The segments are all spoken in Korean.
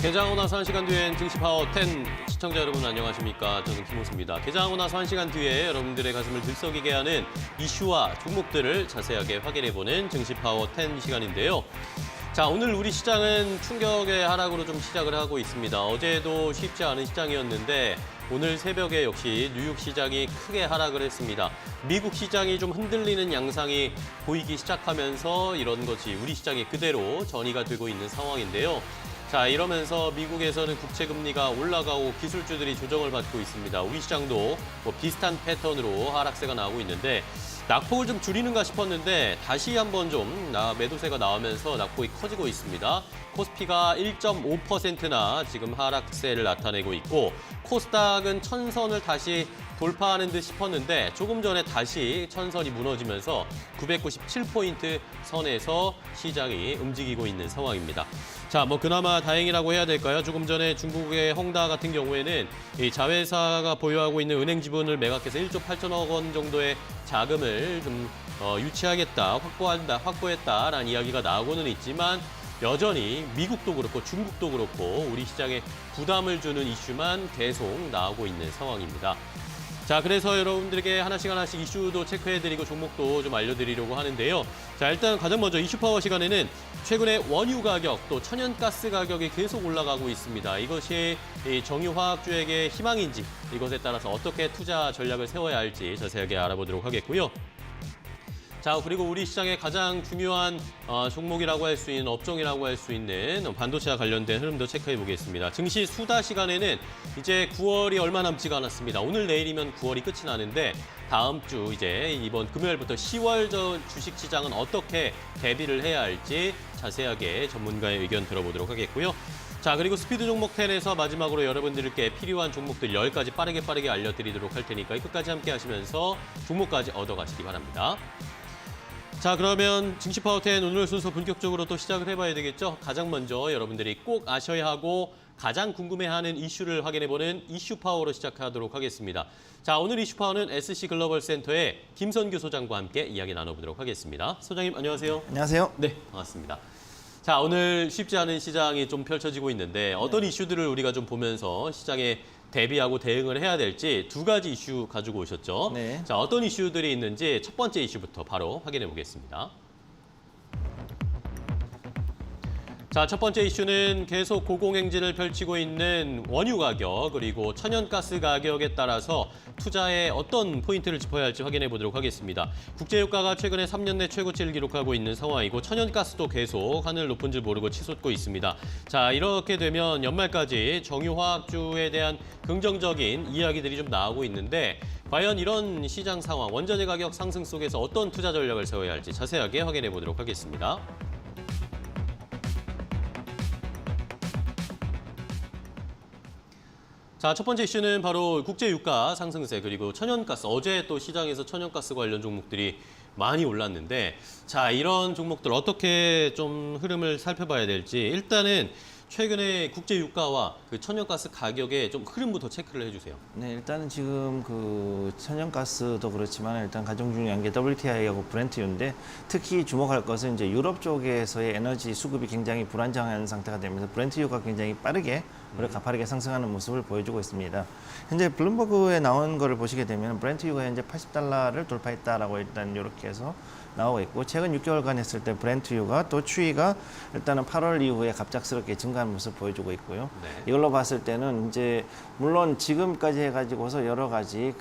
개장하고 나서 1시간 뒤엔 증시파워 10 시청자 여러분 안녕하십니까. 저는 김호수입니다. 개장하고 나서 1시간 뒤에 여러분들의 가슴을 들썩이게 하는 이슈와 종목들을 자세하게 확인해보는 증시파워 10 시간인데요. 자, 오늘 우리 시장은 충격의 하락으로 좀 시작을 하고 있습니다. 어제도 쉽지 않은 시장이었는데 오늘 새벽에 역시 뉴욕 시장이 크게 하락을 했습니다. 미국 시장이 좀 흔들리는 양상이 보이기 시작하면서 이런 것이 우리 시장에 그대로 전이가 되고 있는 상황인데요. 자, 이러면서 미국에서는 국채금리가 올라가고 기술주들이 조정을 받고 있습니다. 우리 시장도 뭐 비슷한 패턴으로 하락세가 나오고 있는데 낙폭을 좀 줄이는가 싶었는데 다시 한번 좀 매도세가 나오면서 낙폭이 커지고 있습니다. 코스피가 1.5%나 지금 하락세를 나타내고 있고 코스닥은 천선을 다시 돌파하는 듯 싶었는데 조금 전에 다시 천선이 무너지면서 997포인트 선에서 시장이 움직이고 있는 상황입니다. 자, 뭐 그나마 다행이라고 해야 될까요? 조금 전에 중국의 헝다 같은 경우에는 이 자회사가 보유하고 있는 은행 지분을 매각해서 1조 8천억 원 정도의 자금을 좀 유치하겠다, 확보했다라는 이야기가 나오고는 있지만 여전히 미국도 그렇고 중국도 그렇고 우리 시장에 부담을 주는 이슈만 계속 나오고 있는 상황입니다. 자, 그래서 여러분들에게 하나씩 이슈도 체크해드리고 종목도 좀 알려드리려고 하는데요. 자, 일단 가장 먼저 이슈파워 시간에는 최근에 원유 가격 또 천연가스 가격이 계속 올라가고 있습니다. 이것이 정유화학주에게 희망인지 이것에 따라서 어떻게 투자 전략을 세워야 할지 자세하게 알아보도록 하겠고요. 자, 그리고 우리 시장의 가장 중요한 종목이라고 할 수 있는 업종이라고 할 수 있는 반도체와 관련된 흐름도 체크해 보겠습니다. 증시 수다 시간에는 이제 9월이 얼마 남지가 않았습니다. 오늘 내일이면 9월이 끝이 나는데 다음 주 이제 이번 금요일부터 10월 전 주식 시장은 어떻게 대비를 해야 할지 자세하게 전문가의 의견 들어보도록 하겠고요. 자, 그리고 스피드 종목 10에서 마지막으로 여러분들께 필요한 종목들 10가지 빠르게 알려드리도록 할 테니까 끝까지 함께 하시면서 종목까지 얻어가시기 바랍니다. 자, 그러면 증시파워 10 오늘 순서 본격적으로 또 시작을 해봐야 되겠죠. 가장 먼저 여러분들이 꼭 아셔야 하고 가장 궁금해하는 이슈를 확인해보는 이슈파워로 시작하도록 하겠습니다. 자, 오늘 이슈파워는 SC글로벌센터의 김선규 소장과 함께 이야기 나눠보도록 하겠습니다. 소장님 안녕하세요. 안녕하세요. 네, 반갑습니다. 자, 오늘 쉽지 않은 시장이 좀 펼쳐지고 있는데 어떤 이슈들을 우리가 좀 보면서 시장에 대비하고 대응을 해야 될지 두 가지 이슈 가지고 오셨죠. 네. 자, 어떤 이슈들이 있는지 첫 번째 이슈부터 바로 확인해 보겠습니다. 자, 첫 번째 이슈는 계속 고공행진을 펼치고 있는 원유 가격 그리고 천연가스 가격에 따라서 투자에 어떤 포인트를 짚어야 할지 확인해 보도록 하겠습니다. 국제유가가 최근에 3년 내 최고치를 기록하고 있는 상황이고 천연가스도 계속 하늘 높은 줄 모르고 치솟고 있습니다. 자, 이렇게 되면 연말까지 정유화학주에 대한 긍정적인 이야기들이 좀 나오고 있는데 과연 이런 시장 상황, 원자재 가격 상승 속에서 어떤 투자 전략을 세워야 할지 자세하게 확인해 보도록 하겠습니다. 자, 첫 번째 이슈는 바로 국제유가 상승세 그리고 천연가스. 어제 또 시장에서 천연가스 관련 종목들이 많이 올랐는데 자, 이런 종목들 어떻게 좀 흐름을 살펴봐야 될지 일단은 최근에 국제유가와 그 천연가스 가격의 좀 흐름부터 체크를 해주세요. 네, 일단은 지금 그 천연가스도 그렇지만 일단 가장 중요한 게 WTI하고 브렌트유인데 특히 주목할 것은 이제 유럽 쪽에서의 에너지 수급이 굉장히 불안정한 상태가 되면서 브렌트유가 굉장히 빠르게 가파르게 상승하는 모습을 보여주고 있습니다. 현재 블룸버그에 나온 거를 보시게 되면 브렌트유가 현재 $80를 돌파했다라고 일단 이렇게 해서 나오고 있고 최근 6개월간 했을 때 브렌트유가 또 추이가 일단은 8월 이후에 갑작스럽게 증가하는 모습을 보여주고 있고요. 네. 이걸로 봤을 때는 이제 물론 지금까지 해가지고서 여러 가지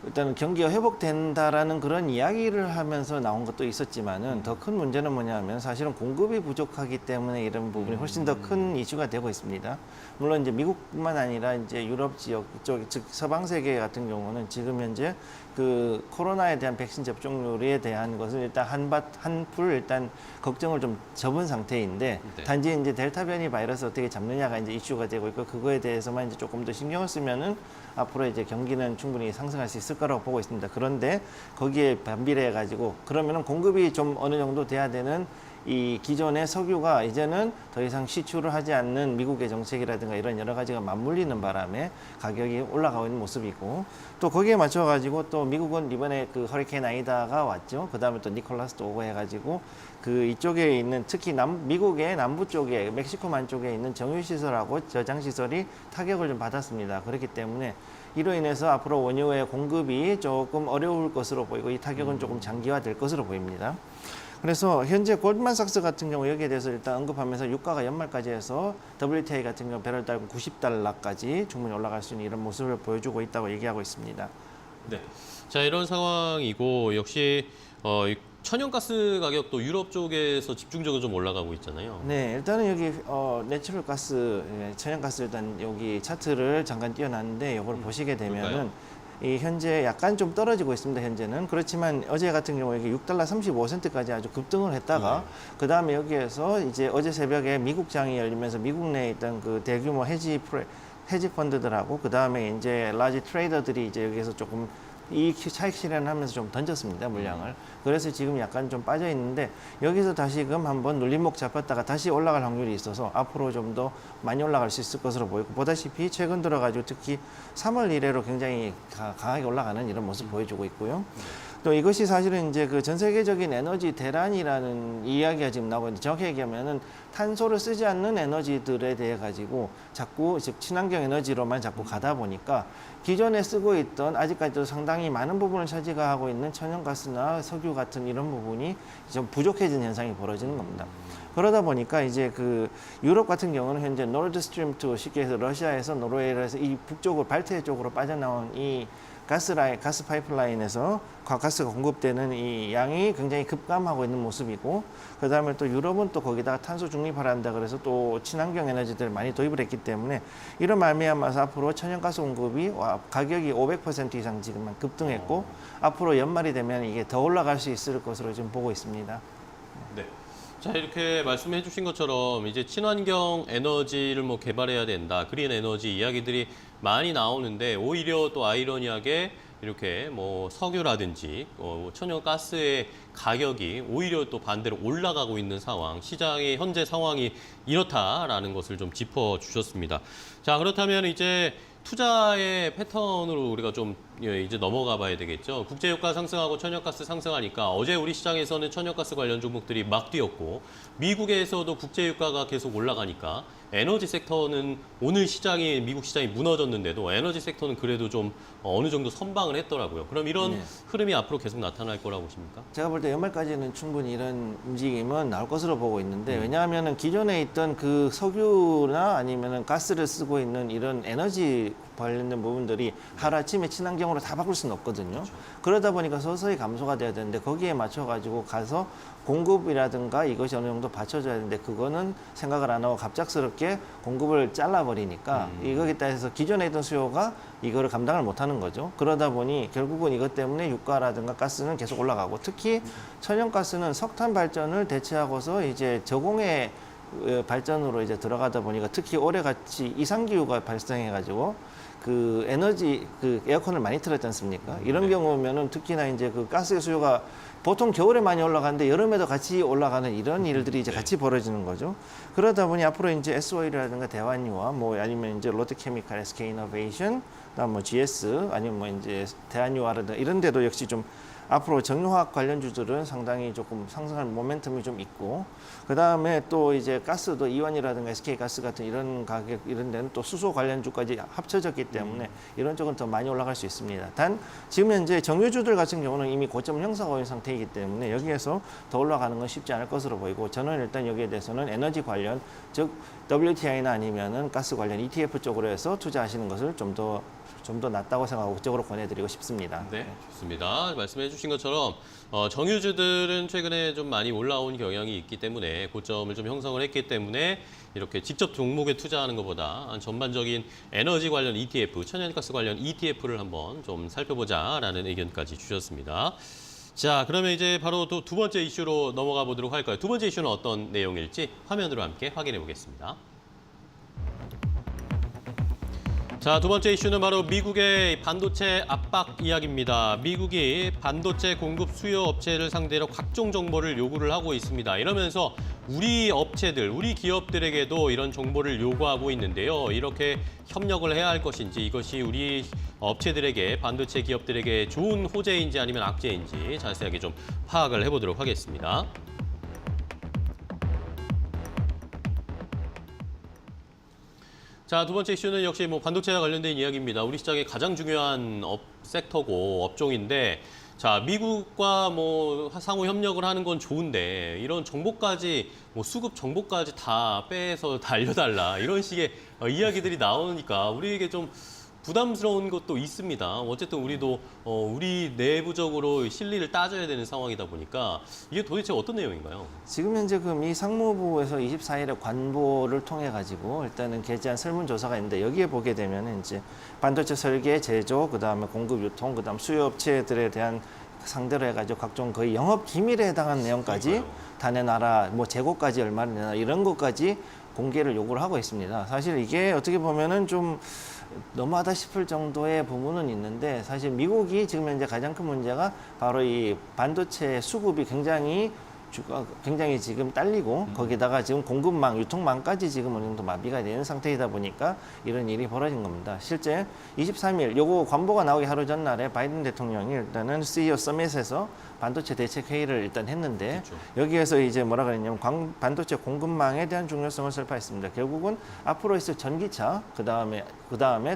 일단은 경기가 회복된다라는 그런 이야기를 하면서 나온 것도 있었지만은 더 큰 문제는 뭐냐면 사실은 공급이 부족하기 때문에 이런 부분이 훨씬 더 큰 이슈가 되고 있습니다. 물론 이제 미국뿐만 아니라 이제 유럽 지역 쪽, 즉 서방 세계 같은 경우는 지금 현재 그 코로나에 대한 백신 접종률에 대한 것을 일단 한풀 일단 걱정을 좀 접은 상태인데 네. 단지 이제 델타 변이 바이러스 어떻게 잡느냐가 이제 이슈가 되고 있고 그거에 대해서만 이제 조금 더 신경을 쓰면은 앞으로 이제 경기는 충분히 상승할 수 있을 거라고 보고 있습니다. 그런데 거기에 반비례해 가지고 그러면은 공급이 좀 어느 정도 돼야 되는 이 기존의 석유가 이제는 더 이상 시추를 하지 않는 미국의 정책이라든가 이런 여러 가지가 맞물리는 바람에 가격이 올라가고 있는 모습이고, 또 거기에 맞춰 가지고 또 미국은 이번에 그 허리케인 아이다가 왔죠. 그다음에 또 니콜라스도 오고 해가지고 그 이쪽에 있는 특히 미국의 남부 쪽에 멕시코만 쪽에 있는 정유 시설하고 저장 시설이 타격을 좀 받았습니다. 그렇기 때문에 이로 인해서 앞으로 원유의 공급이 조금 어려울 것으로 보이고 이 타격은 조금 장기화될 것으로 보입니다. 그래서 현재 골드만삭스 같은 경우 여기에 대해서 일단 언급하면서 유가가 연말까지 해서 WTI 같은 경우 배럴당 $90까지 충분히 올라갈 수 있는 이런 모습을 보여주고 있다고 얘기하고 있습니다. 네. 자, 이런 상황이고 역시 이 천연가스 가격도 유럽 쪽에서 집중적으로 좀 올라가고 있잖아요. 네, 일단은 여기 내추럴 가스, 천연가스 일단 여기 차트를 잠깐 띄워놨는데 이걸 보시게 되면은 이 현재 약간 좀 떨어지고 있습니다. 현재는 그렇지만 어제 같은 경우에 이게 $6 35센트까지 아주 급등을 했다가 그 다음에 여기에서 이제 어제 새벽에 미국장이 열리면서 미국 내에 있던 그 대규모 헤지 펀드들하고 그 다음에 이제 라지 트레이더들이 이제 여기에서 조금 이 차익 실현하면서 좀 던졌습니다, 물량을. 그래서 지금 약간 좀 빠져 있는데 여기서 다시금 한번 눌림목 잡았다가 다시 올라갈 확률이 있어서 앞으로 좀 더 많이 올라갈 수 있을 것으로 보이고, 보다시피 최근 들어가지고 특히 3월 이래로 굉장히 강하게 올라가는 이런 모습 보여주고 있고요. 또 이것이 사실은 이제 그 전 세계적인 에너지 대란이라는 이야기가 지금 나오고 있는데, 정확히 얘기하면은 탄소를 쓰지 않는 에너지들에 대해 가지고 자꾸 즉 친환경 에너지로만 자꾸 가다 보니까 기존에 쓰고 있던 아직까지도 상당히 많은 부분을 차지하고 있는 천연가스나 석유 같은 이런 부분이 좀 부족해진 현상이 벌어지는 겁니다. 그러다 보니까 이제 그 유럽 같은 경우는 현재 노르드 스트림 2 쉽게 해서 러시아에서 노르웨이를 해서 이 북쪽으로 발트해 쪽으로 빠져나온 이 가스 파이프라인에서 가스가 공급되는 이 양이 굉장히 급감하고 있는 모습이고, 그 다음에 또 유럽은 또 거기다가 탄소 중립화한다 그래서 또 친환경 에너지들을 많이 도입을 했기 때문에 이런 말미암아서 앞으로 천연가스 공급이 가격이 500% 이상 지금 급등했고 앞으로 연말이 되면 이게 더 올라갈 수 있을 것으로 지금 보고 있습니다. 네. 자, 이렇게 말씀해 주신 것처럼 이제 친환경 에너지를 뭐 개발해야 된다, 그린 에너지 이야기들이 많이 나오는데 오히려 또 아이러니하게 이렇게 뭐 석유라든지 천연가스의 가격이 오히려 또 반대로 올라가고 있는 상황, 시장의 현재 상황이 이렇다라는 것을 좀 짚어 주셨습니다. 자, 그렇다면 이제 투자의 패턴으로 우리가 좀 이제 넘어가 봐야 되겠죠. 국제유가 상승하고 천연가스 상승하니까 어제 우리 시장에서는 천연가스 관련 종목들이 막 뛰었고, 미국에서도 국제유가가 계속 올라가니까 에너지 섹터는 오늘 시장이 미국 시장이 무너졌는데도 에너지 섹터는 그래도 좀 어느 정도 선방을 했더라고요. 그럼 이런 흐름이 앞으로 계속 나타날 거라고 보십니까? 제가 볼 때 연말까지는 충분히 이런 움직임은 나올 것으로 보고 있는데, 왜냐하면 기존에 있던 그 석유나 아니면 가스를 쓰고 있는 이런 에너지 관련된 부분들이 하루아침에 친환경으로 다 바꿀 수는 없거든요. 그러다 보니까 서서히 감소가 돼야 되는데 거기에 맞춰가지고 가서 공급이라든가 이것이 어느 정도 받쳐줘야 되는데 그거는 생각을 안 하고 갑작스럽게 공급을 잘라버리니까 이거에 따라서 기존에 있던 수요가 이거를 감당을 못하는 거죠. 그러다 보니 결국은 이것 때문에 유가라든가 가스는 계속 올라가고, 특히 천연가스는 석탄 발전을 대체하고서 이제 저공해 발전으로 이제 들어가다 보니까 특히 올해 같이 이상기후가 발생해가지고 그 에너지 그 에어컨을 많이 틀었지 않습니까? 이런 경우면은 특히나 이제 그 가스 수요가 보통 겨울에 많이 올라가는데 여름에도 같이 올라가는 이런 일들이 이제 같이 벌어지는 거죠. 그러다 보니 앞으로 이제 S-오일이라든가 대환유와 뭐 아니면 이제 롯데케미칼, SK이노베이션, 그다음 뭐 GS 아니면 뭐 이제 대한유화라든가 이런 데도 역시 좀 앞으로 정유화학 관련주들은 상당히 조금 상승할 모멘텀이 좀 있고, 그 다음에 또 이제 가스도 이원이라든가 SK가스 같은 이런 가격 이런 데는 또 수소 관련주까지 합쳐졌기 때문에 이런 쪽은 더 많이 올라갈 수 있습니다. 단 지금 현재 정유주들 같은 경우는 이미 고점을 형성하고 있는 상태이기 때문에 여기에서 더 올라가는 건 쉽지 않을 것으로 보이고, 저는 일단 여기에 대해서는 에너지 관련, 즉 WTI나 아니면은 가스 관련 ETF 쪽으로 해서 투자하시는 것을 좀 더 낫다고 생각하고 그쪽으로 권해드리고 싶습니다. 네, 좋습니다. 말씀해 주신 것처럼 정유주들은 최근에 좀 많이 올라온 경향이 있기 때문에 고점을 좀 형성을 했기 때문에 이렇게 직접 종목에 투자하는 것보다 전반적인 에너지 관련 ETF, 천연가스 관련 ETF를 한번 좀 살펴보자라는 의견까지 주셨습니다. 자, 그러면 이제 바로 또 두 번째 이슈로 넘어가 보도록 할까요? 두 번째 이슈는 어떤 내용일지 화면으로 함께 확인해 보겠습니다. 자, 두 번째 이슈는 바로 미국의 반도체 압박 이야기입니다. 미국이 반도체 공급 수요 업체를 상대로 각종 정보를 요구를 하고 있습니다. 이러면서 우리 업체들, 우리 기업들에게도 이런 정보를 요구하고 있는데요. 이렇게 협력을 해야 할 것인지, 이것이 우리 업체들에게, 반도체 기업들에게 좋은 호재인지 아니면 악재인지 자세하게 좀 파악을 해보도록 하겠습니다. 자, 두 번째 이슈는 역시 반도체와 관련된 이야기입니다. 우리 시장의 가장 중요한 섹터고 업종인데, 자, 미국과 상호 협력을 하는 건 좋은데 이런 정보까지 수급 정보까지 다 빼서 다 알려달라 이런 식의 이야기들이 나오니까 우리에게 좀 부담스러운 것도 있습니다. 어쨌든 우리도 우리 내부적으로 실리를 따져야 되는 상황이다 보니까 이게 도대체 어떤 내용인가요? 지금 현재 그 미 상무부에서 24일에 관보를 통해 가지고 일단은 게재한 설문조사가 있는데 여기에 보게 되면 이제 반도체 설계, 제조, 그다음에 공급 유통, 그다음 수요 업체들에 대한 상대로 해가지고 각종 거의 영업 기밀에 해당하는 내용까지 다 내놔라, 재고까지 얼마나 내놔라 이런 것까지 공개를 요구를 하고 있습니다. 사실 이게 어떻게 보면은 좀 너무하다 싶을 정도의 부분은 있는데 사실 미국이 지금 현재 가장 큰 문제가 바로 이 반도체 수급이 굉장히 지금 딸리고 거기다가 지금 공급망, 유통망까지 지금 어느 정도 마비가 되는 상태이다 보니까 이런 일이 벌어진 겁니다. 실제 23일 요거 관보가 나오기 하루 전날에 바이든 대통령이 일단은 CEO 서밋에서 반도체 대책 회의를 일단 했는데 그렇죠. 여기에서 이제 뭐라 그랬냐면 반도체 공급망에 대한 중요성을 설파했습니다. 결국은 앞으로 있을 전기차 그다음에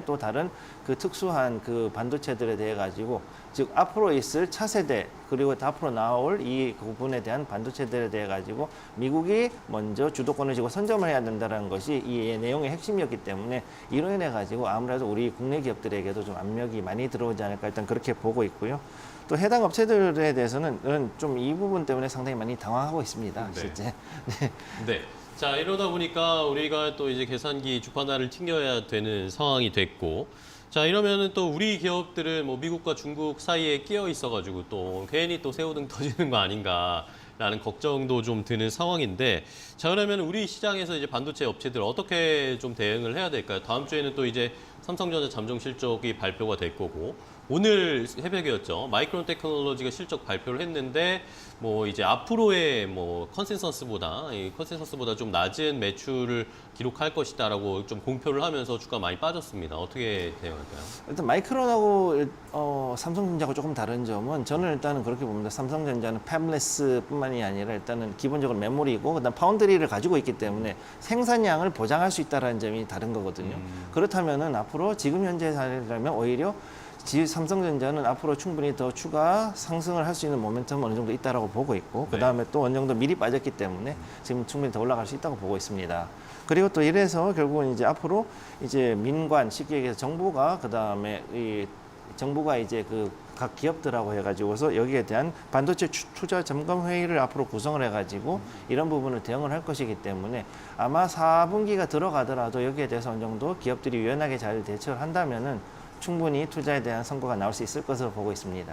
또 다른 그 특수한 그 반도체들에 대해 가지고 즉 앞으로 있을 차세대 그리고 앞으로 나올 이 부분에 대한 반도체들에 대해 가지고 미국이 먼저 주도권을 쥐고 선점을 해야 된다는 것이 이 내용의 핵심이었기 때문에 이로 인해 가지고 아무래도 우리 국내 기업들에게도 좀 압력이 많이 들어오지 않을까 일단 그렇게 보고 있고요. 또 해당 업체들에 대해서는 좀 이 부분 때문에 상당히 많이 당황하고 있습니다. 네. 실제. 네. 네. 자, 이러다 보니까 우리가 또 이제 계산기 주판화를 튕겨야 되는 상황이 됐고, 자, 이러면은 또 우리 기업들은 미국과 중국 사이에 끼어 있어가지고 또 괜히 또 새우등 터지는 거 아닌가라는 걱정도 좀 드는 상황인데, 자, 그러면 우리 시장에서 이제 반도체 업체들 어떻게 좀 대응을 해야 될까요? 다음 주에는 또 이제 삼성전자 잠정 실적이 발표가 될 거고, 오늘 새벽이었죠. 마이크론 테크놀로지가 실적 발표를 했는데 이제 앞으로의 컨센서스보다 좀 낮은 매출을 기록할 것이다라고 좀 공표를 하면서 주가 많이 빠졌습니다. 어떻게 대응할까요? 일단 마이크론하고 삼성전자하고 조금 다른 점은 저는 일단은 그렇게 봅니다. 삼성전자는 팹리스뿐만이 아니라 일단은 기본적으로 메모리고 그다음 파운드리를 가지고 있기 때문에 생산량을 보장할 수 있다는 점이 다른 거거든요. 그렇다면은 앞으로 지금 현재 사례라면 오히려 삼성전자는 앞으로 충분히 더 추가 상승을 할 수 있는 모멘텀은 어느 정도 있다라고 보고 있고 그 다음에 또 어느 정도 미리 빠졌기 때문에 지금 충분히 더 올라갈 수 있다고 보고 있습니다. 그리고 또 이래서 결국은 이제 앞으로 이제 민관 쉽게 얘기해서 정부가 그 다음에 정부가 이제 그 각 기업들하고 해가지고서 여기에 대한 반도체 투자 점검 회의를 앞으로 구성을 해가지고 이런 부분을 대응을 할 것이기 때문에 아마 4분기가 들어가더라도 여기에 대해서 어느 정도 기업들이 유연하게 잘 대처를 한다면은 충분히 투자에 대한 성과가 나올 수 있을 것으로 보고 있습니다.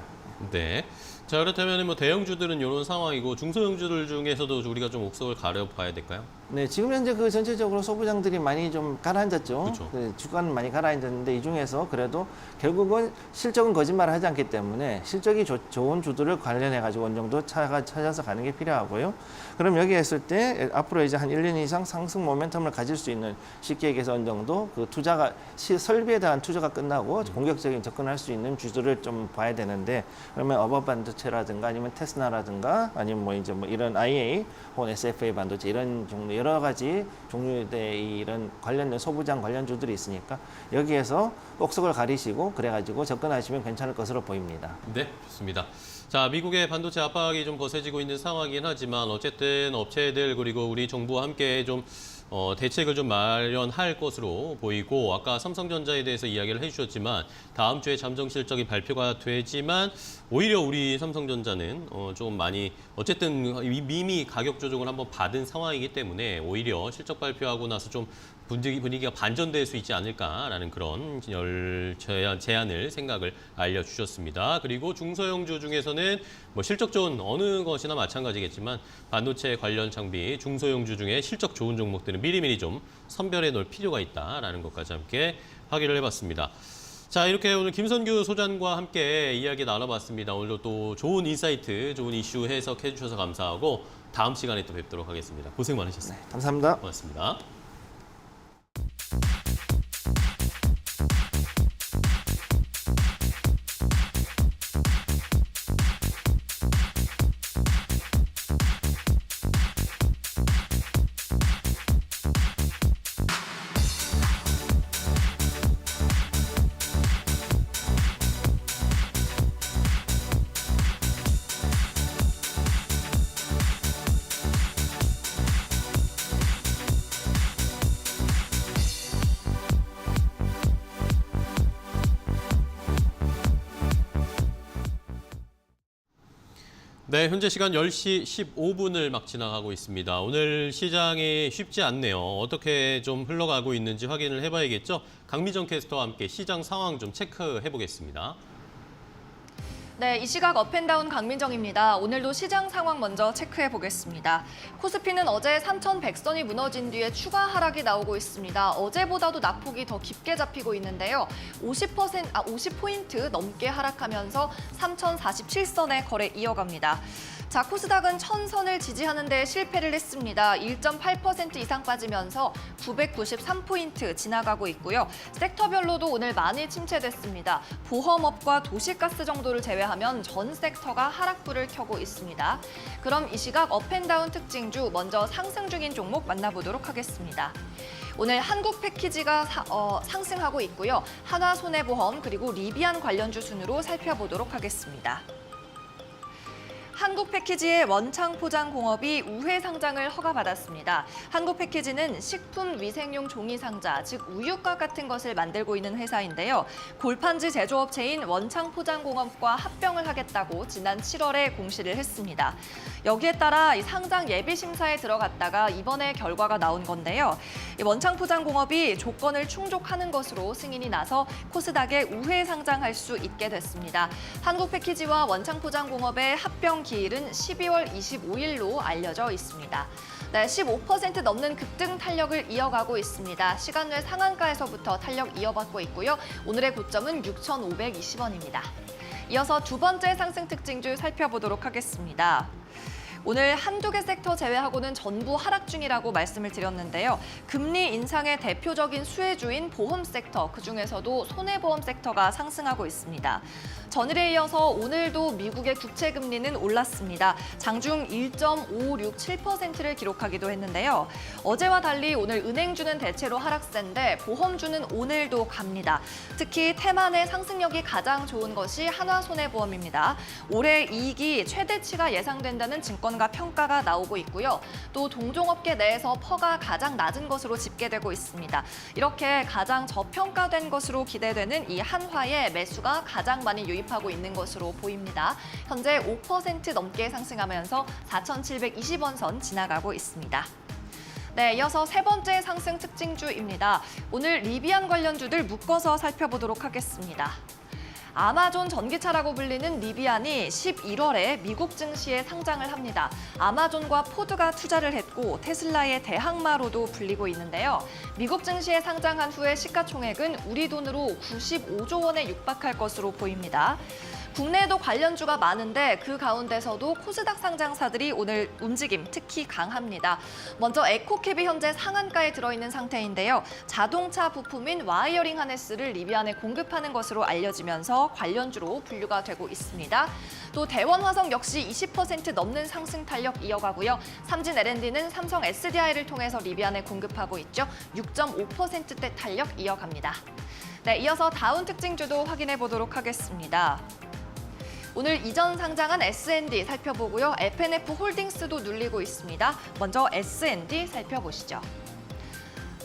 네. 자, 그렇다면 대형주들은 이런 상황이고 중소형주들 중에서도 우리가 좀 옥석을 가려봐야 될까요? 네, 지금 현재 그 전체적으로 소부장들이 많이 좀 가라앉았죠. 그렇죠. 주가는 많이 가라앉았는데 이 중에서 그래도 결국은 실적은 거짓말을 하지 않기 때문에 실적이 좋은 주들을 관련해 가지고 어느 정도 찾아서 가는 게 필요하고요. 그럼 여기 했을 때 앞으로 이제 한 1년 이상 상승 모멘텀을 가질 수 있는 쉽게 얘기해서 어느 정도 그 투자가 설비에 대한 투자가 끝나고 공격적인 접근할 수 있는 주들을 좀 봐야 되는데 그러면 어버 반도체라든가 아니면 테스나라든가 아니면 이제 이런 IA 혹은 SFA 반도체 이런 종류 여러 가지 종류의 이런 관련된 소부장 관련주들이 있으니까 여기에서 옥석을 가리시고 그래가지고 접근하시면 괜찮을 것으로 보입니다. 네, 좋습니다. 자, 미국의 반도체 압박이 좀 거세지고 있는 상황이긴 하지만 어쨌든 업체들 그리고 우리 정부와 함께 좀 대책을 좀 마련할 것으로 보이고 아까 삼성전자에 대해서 이야기를 해주셨지만 다음 주에 잠정 실적이 발표가 되지만 오히려 우리 삼성전자는 조금 많이 어쨌든 이미 가격 조정을 한번 받은 상황이기 때문에 오히려 실적 발표하고 나서 좀 분위기가 반전될 수 있지 않을까라는 그런 제안을 생각을 알려주셨습니다. 그리고 중소형주 중에서는 실적 좋은 어느 것이나 마찬가지겠지만 반도체 관련 장비 중소형주 중에 실적 좋은 종목들은 미리미리 좀 선별해 놓을 필요가 있다라는 것까지 함께 확인을 해봤습니다. 자, 이렇게 오늘 김선규 소장과 함께 이야기 나눠봤습니다. 오늘도 또 좋은 인사이트, 좋은 이슈 해석해 주셔서 감사하고 다음 시간에 또 뵙도록 하겠습니다. 고생 많으셨습니다. 네, 감사합니다. 고맙습니다. 네, 현재 시간 10시 15분을 막 지나가고 있습니다. 오늘 시장이 쉽지 않네요. 어떻게 좀 흘러가고 있는지 확인을 해봐야겠죠? 강미정 캐스터와 함께 시장 상황 좀 체크해 보겠습니다. 네, 이 시각 업앤다운 강민정입니다. 오늘도 시장 상황 먼저 체크해 보겠습니다. 코스피는 어제 3,100선이 무너진 뒤에 추가 하락이 나오고 있습니다. 어제보다도 낙폭이 더 깊게 잡히고 있는데요. 50포인트 넘게 하락하면서 3,047선의 거래 이어갑니다. 자, 코스닥은 1,000선을 지지하는 데 실패를 했습니다. 1.8% 이상 빠지면서 993포인트 지나가고 있고요. 섹터별로도 오늘 많이 침체됐습니다. 보험업과 도시가스 정도를 제외하면 전 섹터가 하락불을 켜고 있습니다. 그럼 이 시각 업앤다운 특징주 먼저 상승 중인 종목 만나보도록 하겠습니다. 오늘 한국 패키지가 상승하고 있고요. 하나손해보험 그리고 리비안 관련주 순으로 살펴보도록 하겠습니다. 한국 패키지의 원창 포장공업이 우회 상장을 허가받았습니다. 한국 패키지는 식품 위생용 종이 상자, 즉 우유곽 같은 것을 만들고 있는 회사인데요. 골판지 제조업체인 원창 포장공업과 합병을 하겠다고 지난 7월에 공시를 했습니다. 여기에 따라 이 상장 예비 심사에 들어갔다가 이번에 결과가 나온 건데요. 이 원창 포장공업이 조건을 충족하는 것으로 승인이 나서 코스닥에 우회 상장할 수 있게 됐습니다. 한국 패키지와 원창 포장공업의 합병 기일은 12월 25일로 알려져 있습니다. 네, 15% 넘는 급등 탄력을 이어가고 있습니다. 시간 외 상한가에서부터 탄력 이어받고 있고요. 오늘의 고점은 6,520원입니다. 이어서 두 번째 상승 특징주 살펴보도록 하겠습니다. 오늘 한두 개 섹터 제외하고는 전부 하락 중이라고 말씀을 드렸는데요. 금리 인상의 대표적인 수혜주인 보험 섹터, 그중에서도 손해보험 섹터가 상승하고 있습니다. 전일에 이어서 오늘도 미국의 국채 금리는 올랐습니다. 장중 1.567%를 기록하기도 했는데요. 어제와 달리 오늘 은행주는 대체로 하락세인데 보험주는 오늘도 갑니다. 특히 테만의 상승력이 가장 좋은 것이 하나손해보험입니다. 올해 이익이 최대치가 예상된다는 증권가 평가가 나오고 있고요. 또 동종업계 내에서 퍼가 가장 낮은 것으로 집계되고 있습니다. 이렇게 가장 저평가된 것으로 기대되는 이 한화의 매수가 가장 많이 유입하고 있는 것으로 보입니다. 현재 5% 넘게 상승하면서 4,720원 선 지나가고 있습니다. 네, 이어서 세 번째 상승 특징주입니다. 오늘 리비안 관련주들 묶어서 살펴보도록 하겠습니다. 아마존 전기차라고 불리는 리비안이 11월에 미국 증시에 상장을 합니다. 아마존과 포드가 투자를 했고 테슬라의 대항마로도 불리고 있는데요. 미국 증시에 상장한 후에 시가총액은 우리 돈으로 95조 원에 육박할 것으로 보입니다. 국내에도 관련주가 많은데 그 가운데서도 코스닥 상장사들이 오늘 움직임 특히 강합니다. 먼저 에코캡이 현재 상한가에 들어있는 상태인데요. 자동차 부품인 와이어링 하네스를 리비안에 공급하는 것으로 알려지면서 관련주로 분류가 되고 있습니다. 또 대원화성 역시 20% 넘는 상승 탄력 이어가고요. 삼진 L&D는 삼성 SDI를 통해서 리비안에 공급하고 있죠. 6.5%대 탄력 이어갑니다. 네, 이어서 다운 특징주도 확인해 보도록 하겠습니다. 오늘 이전 상장한 S&D 살펴보고요. F&F 홀딩스도 눌리고 있습니다. 먼저 S&D 살펴보시죠.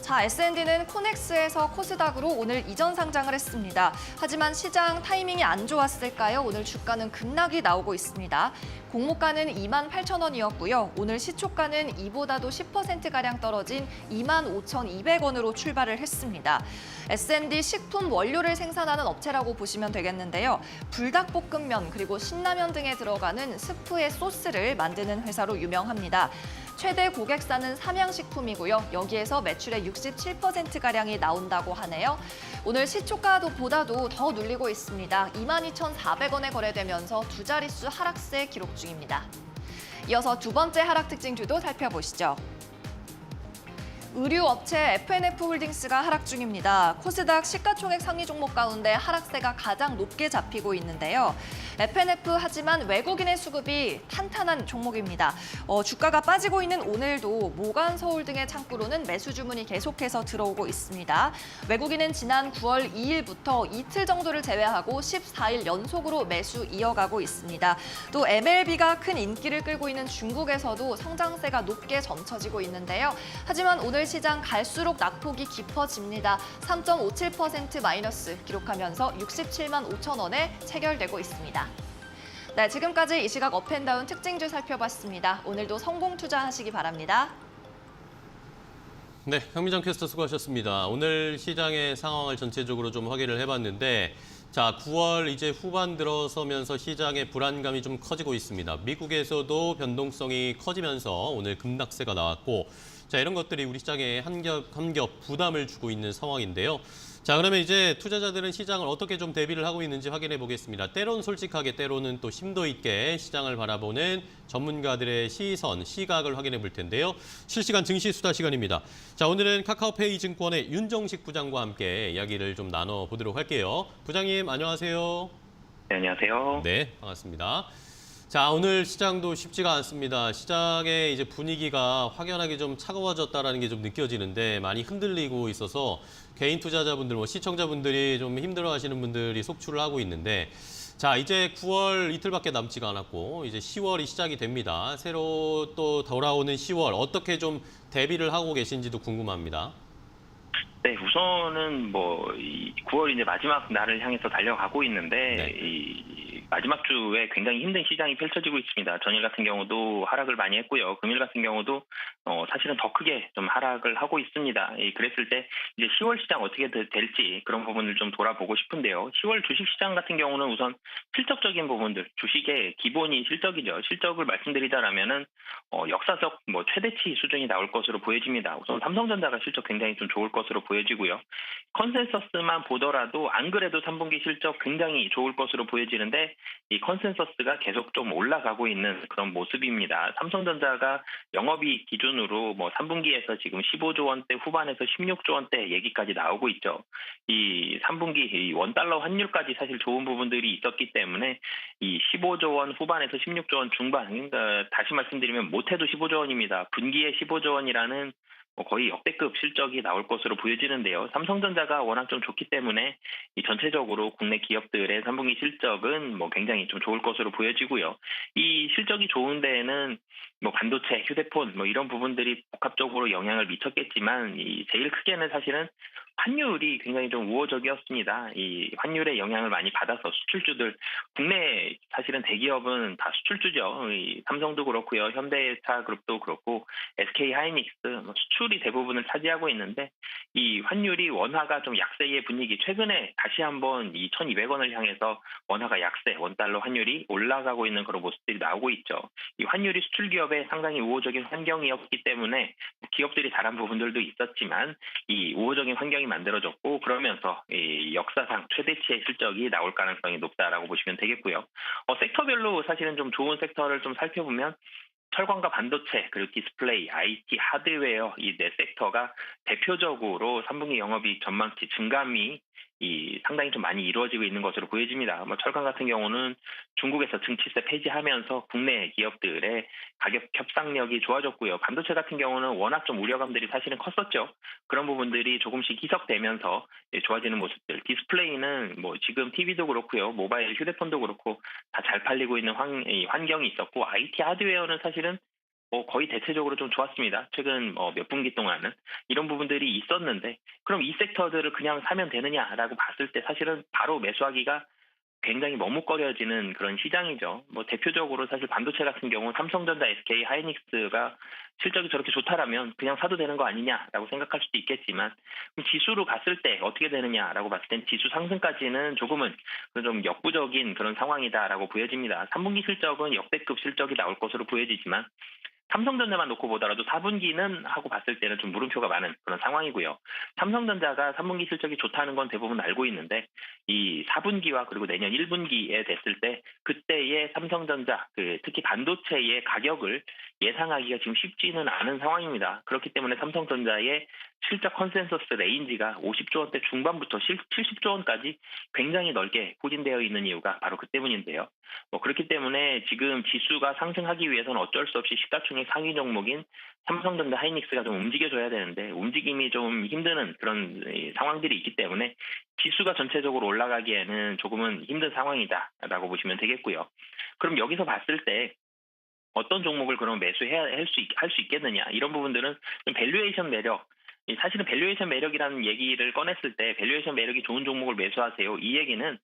자, S&D는 코넥스에서 코스닥으로 오늘 이전 상장을 했습니다. 하지만 시장 타이밍이 안 좋았을까요? 오늘 주가는 급락이 나오고 있습니다. 공모가는 28,000원이었고요. 오늘 시초가는 이보다도 10%가량 떨어진 25,200원으로 출발을 했습니다. S&D 식품 원료를 생산하는 업체라고 보시면 되겠는데요. 불닭볶음면 그리고 신라면 등에 들어가는 스프의 소스를 만드는 회사로 유명합니다. 최대 고객사는 삼양식품이고요. 여기에서 매출의 67%가량이 나온다고 하네요. 오늘 시초가보다도 더 눌리고 있습니다. 22,400원에 거래되면서 두 자릿수 하락세 기록 중입니다. 이어서 두 번째 하락 특징주도 살펴보시죠. 의류업체 F&F홀딩스가 하락 중입니다. 코스닥 시가총액 상위 종목 가운데 하락세가 가장 높게 잡히고 있는데요. F&F 하지만 외국인의 수급이 탄탄한 종목입니다. 주가가 빠지고 있는 오늘도 모간 서울 등의 창구로는 매수 주문이 계속해서 들어오고 있습니다. 외국인은 지난 9월 2일부터 이틀 정도를 제외하고 14일 연속으로 매수 이어가고 있습니다. 또 MLB가 큰 인기를 끌고 있는 중국에서도 성장세가 높게 점쳐지고 있는데요. 하지만 오늘 시장 갈수록 낙폭이 깊어집니다. 3.57% 마이너스 기록하면서 67만 5천 원에 체결되고 있습니다. 네, 지금까지 이 시각 업앤다운 특징주 살펴봤습니다. 오늘도 성공 투자하시기 바랍니다. 네, 현미정 캐스터 수고하셨습니다. 오늘 시장의 상황을 전체적으로 좀 확인을 해봤는데 자, 9월 이제 후반 들어서면서 시장의 불안감이 좀 커지고 있습니다. 미국에서도 변동성이 커지면서 오늘 급락세가 나왔고 자, 이런 것들이 우리 시장에 한 겹 부담을 주고 있는 상황인데요. 자, 그러면 이제 투자자들은 시장을 어떻게 좀 대비를 하고 있는지 확인해 보겠습니다. 때론 솔직하게, 때로는 또 심도 있게 시장을 바라보는 전문가들의 시선, 시각을 확인해 볼 텐데요. 실시간 증시 수다 시간입니다. 자, 오늘은 카카오페이 증권의 윤정식 부장과 함께 이야기를 좀 나눠보도록 할게요. 부장님, 안녕하세요. 네, 안녕하세요. 네, 반갑습니다. 자, 오늘 시장도 쉽지가 않습니다. 시장의 이제 분위기가 확연하게 좀 차가워졌다라는 게 좀 느껴지는데 많이 흔들리고 있어서 개인 투자자분들, 시청자분들이 좀 힘들어하시는 분들이 속출을 하고 있는데 자, 이제 9월 이틀밖에 남지가 않았고 이제 10월이 시작이 됩니다. 새로 또 돌아오는 10월 어떻게 좀 대비를 하고 계신지도 궁금합니다. 네, 우선은 이 9월 이제 마지막 날을 향해서 달려가고 있는데 네. 이 마지막 주에 굉장히 힘든 시장이 펼쳐지고 있습니다. 전일 같은 경우도 하락을 많이 했고요. 금일 같은 경우도 사실은 더 크게 좀 하락을 하고 있습니다. 그랬을 때 이제 10월 시장 어떻게 될지 그런 부분을 좀 돌아보고 싶은데요. 10월 주식 시장 같은 경우는 우선 실적적인 부분들, 주식의 기본이 실적이죠. 실적을 말씀드리자라면은 역사적 최대치 수준이 나올 것으로 보여집니다. 우선 삼성전자가 실적 굉장히 좀 좋을 것으로 보여지고요. 컨센서스만 보더라도 안 그래도 3분기 실적 굉장히 좋을 것으로 보여지는데 이 컨센서스가 계속 좀 올라가고 있는 그런 모습입니다. 삼성전자가 영업이익 기준으로 3분기에서 지금 15조 원대 후반에서 16조 원대 얘기까지 나오고 있죠. 이 3분기 이 원달러 환율까지 사실 좋은 부분들이 있었기 때문에 이 15조 원 후반에서 16조 원 중반, 그러니까 다시 말씀드리면 못해도 15조 원입니다. 분기에 15조 원이라는 거의 역대급 실적이 나올 것으로 보여지는데요. 삼성전자가 워낙 좀 좋기 때문에 이 전체적으로 국내 기업들의 3분기 실적은 굉장히 좀 좋을 것으로 보여지고요. 이 실적이 좋은 데에는 반도체, 휴대폰 이런 부분들이 복합적으로 영향을 미쳤겠지만 이 제일 크게는 사실은 환율이 굉장히 좀 우호적이었습니다. 이 환율의 영향을 많이 받아서 수출주들, 국내 사실은 대기업은 다 수출주죠. 이 삼성도 그렇고요, 현대차그룹도 그렇고, SK 하이닉스 수출이 대부분을 차지하고 있는데 이 환율이 원화가 좀 약세의 분위기, 최근에 다시 한번 이 1,200원을 향해서 원화가 약세, 원달러 환율이 올라가고 있는 그런 모습들이 나오고 있죠. 이 환율이 수출 기업에 상당히 우호적인 환경이었기 때문에 기업들이 잘한 부분들도 있었지만 이 우호적인 환경이 만들어졌고 그러면서 이 역사상 최대치의 실적이 나올 가능성이 높다라고 보시면 되겠고요. 섹터별로 사실은 좀 좋은 섹터를 좀 살펴보면 철강과 반도체, 그리고 디스플레이, IT, 하드웨어 이 네 섹터가 대표적으로 3분기 영업이익 전망치 증감이 상당히 좀 많이 이루어지고 있는 것으로 보여집니다. 철강 같은 경우는 중국에서 증치세 폐지하면서 국내 기업들의 가격 협상력이 좋아졌고요. 반도체 같은 경우는 워낙 좀 우려감들이 사실은 컸었죠. 그런 부분들이 조금씩 희석되면서 좋아지는 모습들. 디스플레이는 지금 TV도 그렇고요, 모바일 휴대폰도 그렇고 다 잘 팔리고 있는 환경이 있었고, IT 하드웨어는 사실은 거의 대체적으로 좀 좋았습니다. 최근 몇 분기 동안은 이런 부분들이 있었는데, 그럼 이 섹터들을 그냥 사면 되느냐라고 봤을 때 사실은 바로 매수하기가 굉장히 머뭇거려지는 그런 시장이죠. 대표적으로 사실 반도체 같은 경우 삼성전자, SK 하이닉스가 실적이 저렇게 좋다라면 그냥 사도 되는 거 아니냐라고 생각할 수도 있겠지만, 그럼 지수로 갔을 때 어떻게 되느냐라고 봤을 땐 지수 상승까지는 조금은 좀 역부족인 그런 상황이다라고 보여집니다. 3분기 실적은 역대급 실적이 나올 것으로 보여지지만 삼성전자만 놓고 보더라도 4분기는 하고 봤을 때는 좀 물음표가 많은 그런 상황이고요. 삼성전자가 3분기 실적이 좋다는 건 대부분 알고 있는데 이 4분기와 그리고 내년 1분기에 됐을 때 그때의 삼성전자 특히 반도체의 가격을 예상하기가 지금 쉽지는 않은 상황입니다. 그렇기 때문에 삼성전자의 실적 컨센서스 레인지가 50조 원대 중반부터 70조 원까지 굉장히 넓게 포진되어 있는 이유가 바로 그 때문인데요. 그렇기 때문에 지금 지수가 상승하기 위해서는 어쩔 수 없이 시가총액 상위 종목인 삼성전자 하이닉스가 좀 움직여줘야 되는데 움직임이 좀 힘드는 그런 상황들이 있기 때문에 지수가 전체적으로 올라가기에는 조금은 힘든 상황이다라고 보시면 되겠고요. 그럼 여기서 봤을 때 어떤 종목을 그럼 매수해야 할 수 있겠느냐 이런 부분들은 좀 밸류에이션 매력 사실은 밸류에이션 매력이라는 얘기를 꺼냈을 때 밸류에이션 매력이 좋은 종목을 매수하세요. 이 얘기는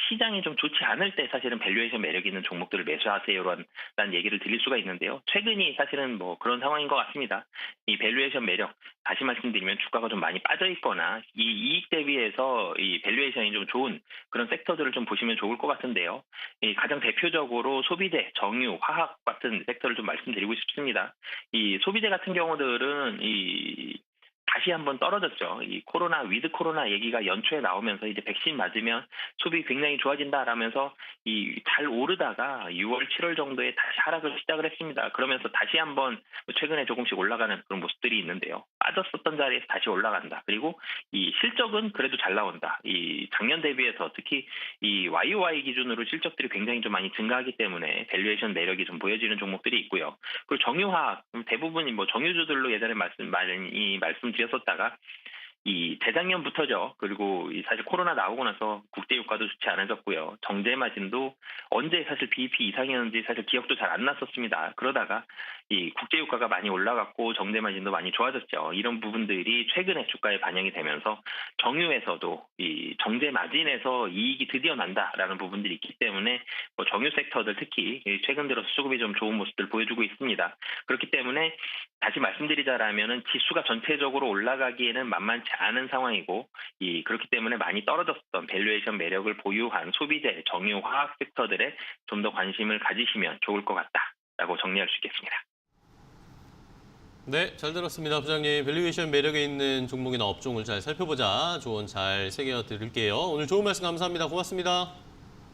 시장이 좀 좋지 않을 때 사실은 밸류에이션 매력이 있는 종목들을 매수하세요라는 얘기를 드릴 수가 있는데요. 최근이 사실은 그런 상황인 것 같습니다. 이 밸류에이션 매력 다시 말씀드리면 주가가 좀 많이 빠져 있거나 이 이익 대비해서 이 밸류에이션이 좀 좋은 그런 섹터들을 좀 보시면 좋을 것 같은데요. 이 가장 대표적으로 소비재, 정유, 화학 같은 섹터를 좀 말씀드리고 싶습니다. 이 소비재 같은 경우들은 다시 한번 떨어졌죠. 이 위드 코로나 얘기가 연초에 나오면서 이제 백신 맞으면 소비 굉장히 좋아진다라면서 잘 오르다가 6월, 7월 정도에 다시 하락을 시작을 했습니다. 그러면서 다시 한번 최근에 조금씩 올라가는 그런 모습들이 있는데요. 빠졌었던 자리에서 다시 올라간다. 그리고 이 실적은 그래도 잘 나온다. 이 작년 대비해서 특히 이 YOY 기준으로 실적들이 굉장히 좀 많이 증가하기 때문에 밸류에이션 매력이 좀 보여지는 종목들이 있고요. 그리고 정유화학 대부분이 정유주들로 예전에 말씀드렸었다가 이 재작년부터죠. 그리고 사실 코로나 나오고 나서 국제 유가도 좋지 않아졌고요. 정제 마진도 언제 사실 BEP 이상이었는지 사실 기억도 잘 안 났었습니다. 그러다가 이 국제 유가가 많이 올라갔고 정제 마진도 많이 좋아졌죠. 이런 부분들이 최근에 주가에 반영이 되면서 정유에서도 이 정제 마진에서 이익이 드디어 난다라는 부분들이 있기 때문에 정유 섹터들 특히 최근 들어서 수급이 좀 좋은 모습들 보여주고 있습니다. 그렇기 때문에 다시 말씀드리자라면은 지수가 전체적으로 올라가기에는 만만치 않은 상황이고 그렇기 때문에 많이 떨어졌던 밸류에이션 매력을 보유한 소비재, 정유, 화학 섹터들에 좀 더 관심을 가지시면 좋을 것 같다라고 정리할 수 있겠습니다. 네, 잘 들었습니다. 부장님. 밸류에이션 매력에 있는 종목이나 업종을 잘 살펴보자. 조언 잘 새겨 드릴게요. 오늘 좋은 말씀 감사합니다. 고맙습니다.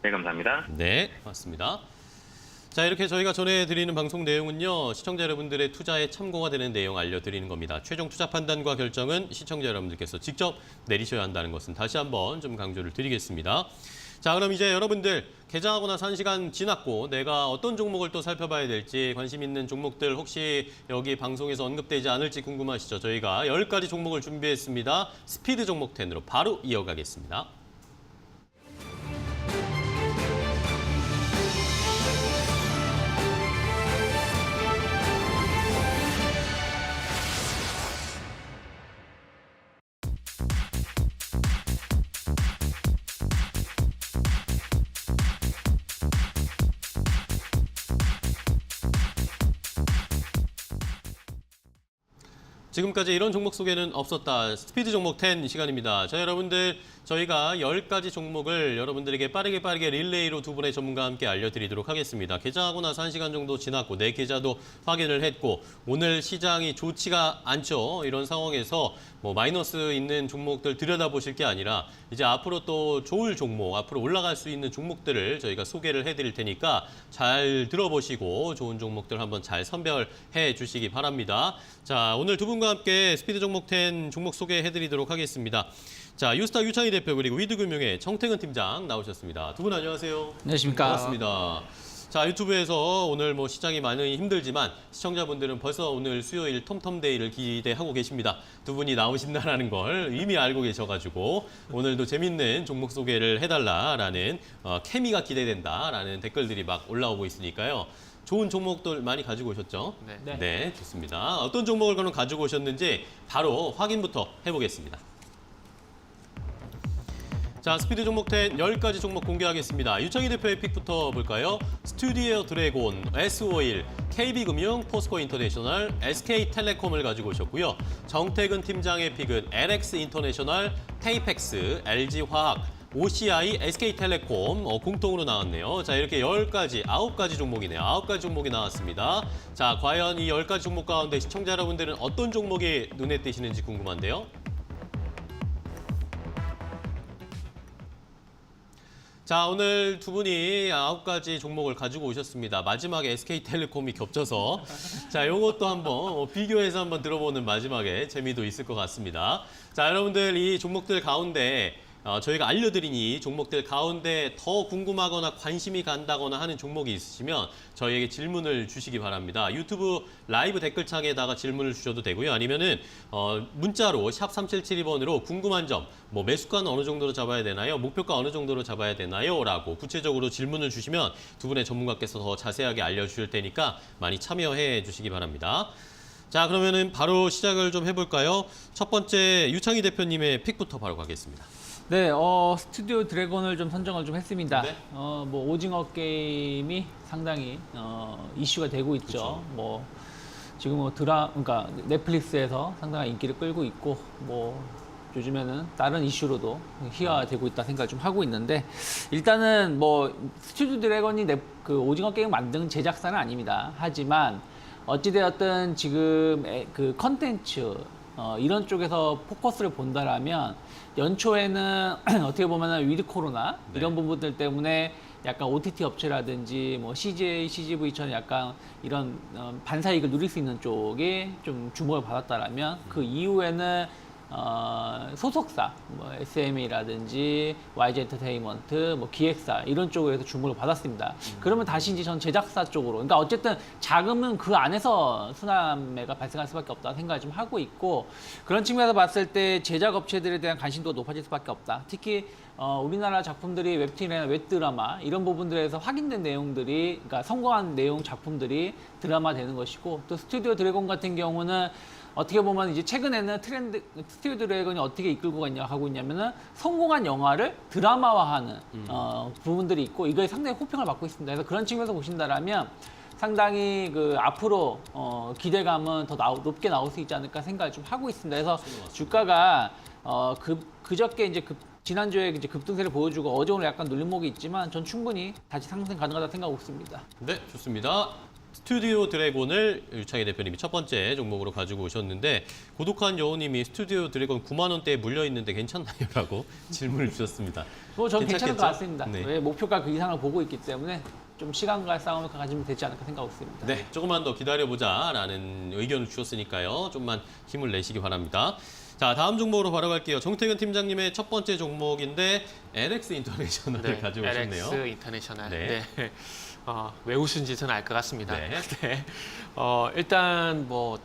네, 감사합니다. 네, 고맙습니다. 자, 이렇게 저희가 전해드리는 방송 내용은요. 시청자 여러분들의 투자에 참고가 되는 내용 알려드리는 겁니다. 최종 투자 판단과 결정은 시청자 여러분들께서 직접 내리셔야 한다는 것은 다시 한번 좀 강조를 드리겠습니다. 자, 그럼 이제 여러분들 개장하고 나서 1시간 지났고 내가 어떤 종목을 또 살펴봐야 될지 관심 있는 종목들 혹시 여기 방송에서 언급되지 않을지 궁금하시죠? 저희가 10가지 종목을 준비했습니다. 스피드 종목 10으로 바로 이어가겠습니다. 지금까지 이런 종목 소개는 없었다. 스피드 종목 10 시간입니다. 자, 여러분들 저희가 10가지 종목을 여러분들에게 빠르게 릴레이로 두 분의 전문가와 함께 알려드리도록 하겠습니다. 개장하고 나서 1시간 정도 지났고 내 계좌도 확인을 했고 오늘 시장이 좋지가 않죠. 이런 상황에서 마이너스 있는 종목들 들여다보실 게 아니라 이제 앞으로 또 좋을 종목, 앞으로 올라갈 수 있는 종목들을 저희가 소개를 해드릴 테니까 잘 들어보시고 좋은 종목들 한번 잘 선별해 주시기 바랍니다. 자, 오늘 두 분과 함께 스피드 종목 10 종목 소개해드리도록 하겠습니다. 자, 유스타 유창희 대표 그리고 위드금융의 정태근 팀장 나오셨습니다. 두 분 안녕하세요. 안녕하십니까. 반갑습니다. 자, 유튜브에서 오늘 시장이 많이 힘들지만 시청자분들은 벌써 오늘 수요일 톰톰데이를 기대하고 계십니다. 두 분이 나오신다는 걸 이미 알고 계셔가지고 오늘도 재밌는 종목 소개를 해달라라는 케미가 기대된다라는 댓글들이 막 올라오고 있으니까요. 좋은 종목들 많이 가지고 오셨죠? 네, 좋습니다. 어떤 종목을 그럼 가지고 오셨는지 바로 확인부터 해보겠습니다. 자, 스피드 종목 10 10가지 종목 공개하겠습니다. 유창희 대표의 픽부터 볼까요? 스튜디오 드래곤, S51, KB금융, 포스코 인터내셔널, SK텔레콤을 가지고 오셨고요. 정태근 팀장의 픽은 LX 인터내셔널, 테이펙스, LG화학, OCI, SK텔레콤 공통으로 나왔네요. 자, 이렇게 10가지, 9가지 종목이네요. 9가지 종목이 나왔습니다. 자, 과연 이 10가지 종목 가운데 시청자 여러분들은 어떤 종목이 눈에 띄시는지 궁금한데요. 자, 오늘 두 분이 9가지 종목을 가지고 오셨습니다. 마지막에 SK텔레콤이 겹쳐서 자, 요것도 한번 비교해서 한번 들어보는 마지막에 재미도 있을 것 같습니다. 자, 여러분들 이 종목들 가운데 저희가 알려드린 이 종목들 가운데 더 궁금하거나 관심이 간다거나 하는 종목이 있으시면 저희에게 질문을 주시기 바랍니다. 유튜브 라이브 댓글창에다가 질문을 주셔도 되고요. 아니면은 문자로 샵 3772번으로 궁금한 점, 뭐 매수가는 어느 정도로 잡아야 되나요? 목표가 어느 정도로 잡아야 되나요? 라고 구체적으로 질문을 주시면 두 분의 전문가께서 더 자세하게 알려주실 테니까 많이 참여해 주시기 바랍니다. 자, 그러면은 바로 시작을 좀 해볼까요? 첫 번째 유창희 대표님의 픽부터 바로 가겠습니다. 네, 스튜디오 드래곤을 좀 선정을 좀 했습니다. 네. 뭐 오징어 게임이 상당히 이슈가 되고 있죠. 그쵸. 뭐 지금 뭐 그러니까 넷플릭스에서 상당한 인기를 끌고 있고 뭐 요즘에는 다른 이슈로도 희화되고 있다 생각을 좀 하고 있는데 일단은 뭐 스튜디오 드래곤이 그 오징어 게임 만든 제작사는 아닙니다. 하지만 어찌되었든 지금 그 컨텐츠 이런 쪽에서 포커스를 본다라면 연초에는 어떻게 보면 위드 코로나 네. 이런 부분들 때문에 약간 OTT 업체라든지 뭐 CJ, CGV처럼 약간 이런 반사이익을 누릴 수 있는 쪽에 좀 주목을 받았다라면 그 이후에는 소속사, 뭐 SM이라든지 YG 엔터테인먼트, 뭐 기획사 이런 쪽에서 주목을 받았습니다. 그러면 다시 이제 전 제작사 쪽으로, 그러니까 어쨌든 자금은 그 안에서 순환매가 발생할 수밖에 없다 생각을 좀 하고 있고 그런 측면에서 봤을 때 제작 업체들에 대한 관심도가 높아질 수밖에 없다. 특히 우리나라 작품들이 웹툰이나 웹드라마 이런 부분들에서 확인된 내용들이, 그러니까 성공한 내용 작품들이 드라마 되는 것이고 또 스튜디오 드래곤 같은 경우는 어떻게 보면 이제 최근에는 트렌드 스튜디오 드래곤이 어떻게 이끌고 하고 있냐면은 성공한 영화를 드라마화하는 부분들이 있고 이거에 상당히 호평을 받고 있습니다. 그래서 그런 측면에서 보신다라면 상당히 그 앞으로 기대감은 더 높게 나올 수 있지 않을까 생각을 좀 하고 있습니다. 그래서 주가가 그저께 이제 지난주에 이제 급등세를 보여주고 어제 오늘 약간 눌림목이 있지만 전 충분히 다시 상승 가능하다 생각하고 있습니다. 네, 좋습니다. 스튜디오 드래곤을 유창희 대표님이 첫 번째 종목으로 가지고 오셨는데 고독한 여우님이 스튜디오 드래곤 9만 원대에 물려 있는데 괜찮나요? 라고 질문을 주셨습니다. 뭐 저는 괜찮을 것 괜찮겠죠? 같습니다. 네. 왜 목표가 그 이상을 보고 있기 때문에 좀 시간과 싸움을 가지면 되지 않을까 생각하고 있습니다. 네, 조금만 더 기다려보자라는 의견을 주셨으니까요. 좀만 힘을 내시기 바랍니다. 자, 다음 종목으로 바로 갈게요. 정태근 팀장님의 첫 번째 종목인데 LX 인터내셔널을 가지고 오셨네요. LX 인터내셔널. 네. 네. 왜 웃은지 저는 알 것 같습니다. 네. 네. 일단 뭐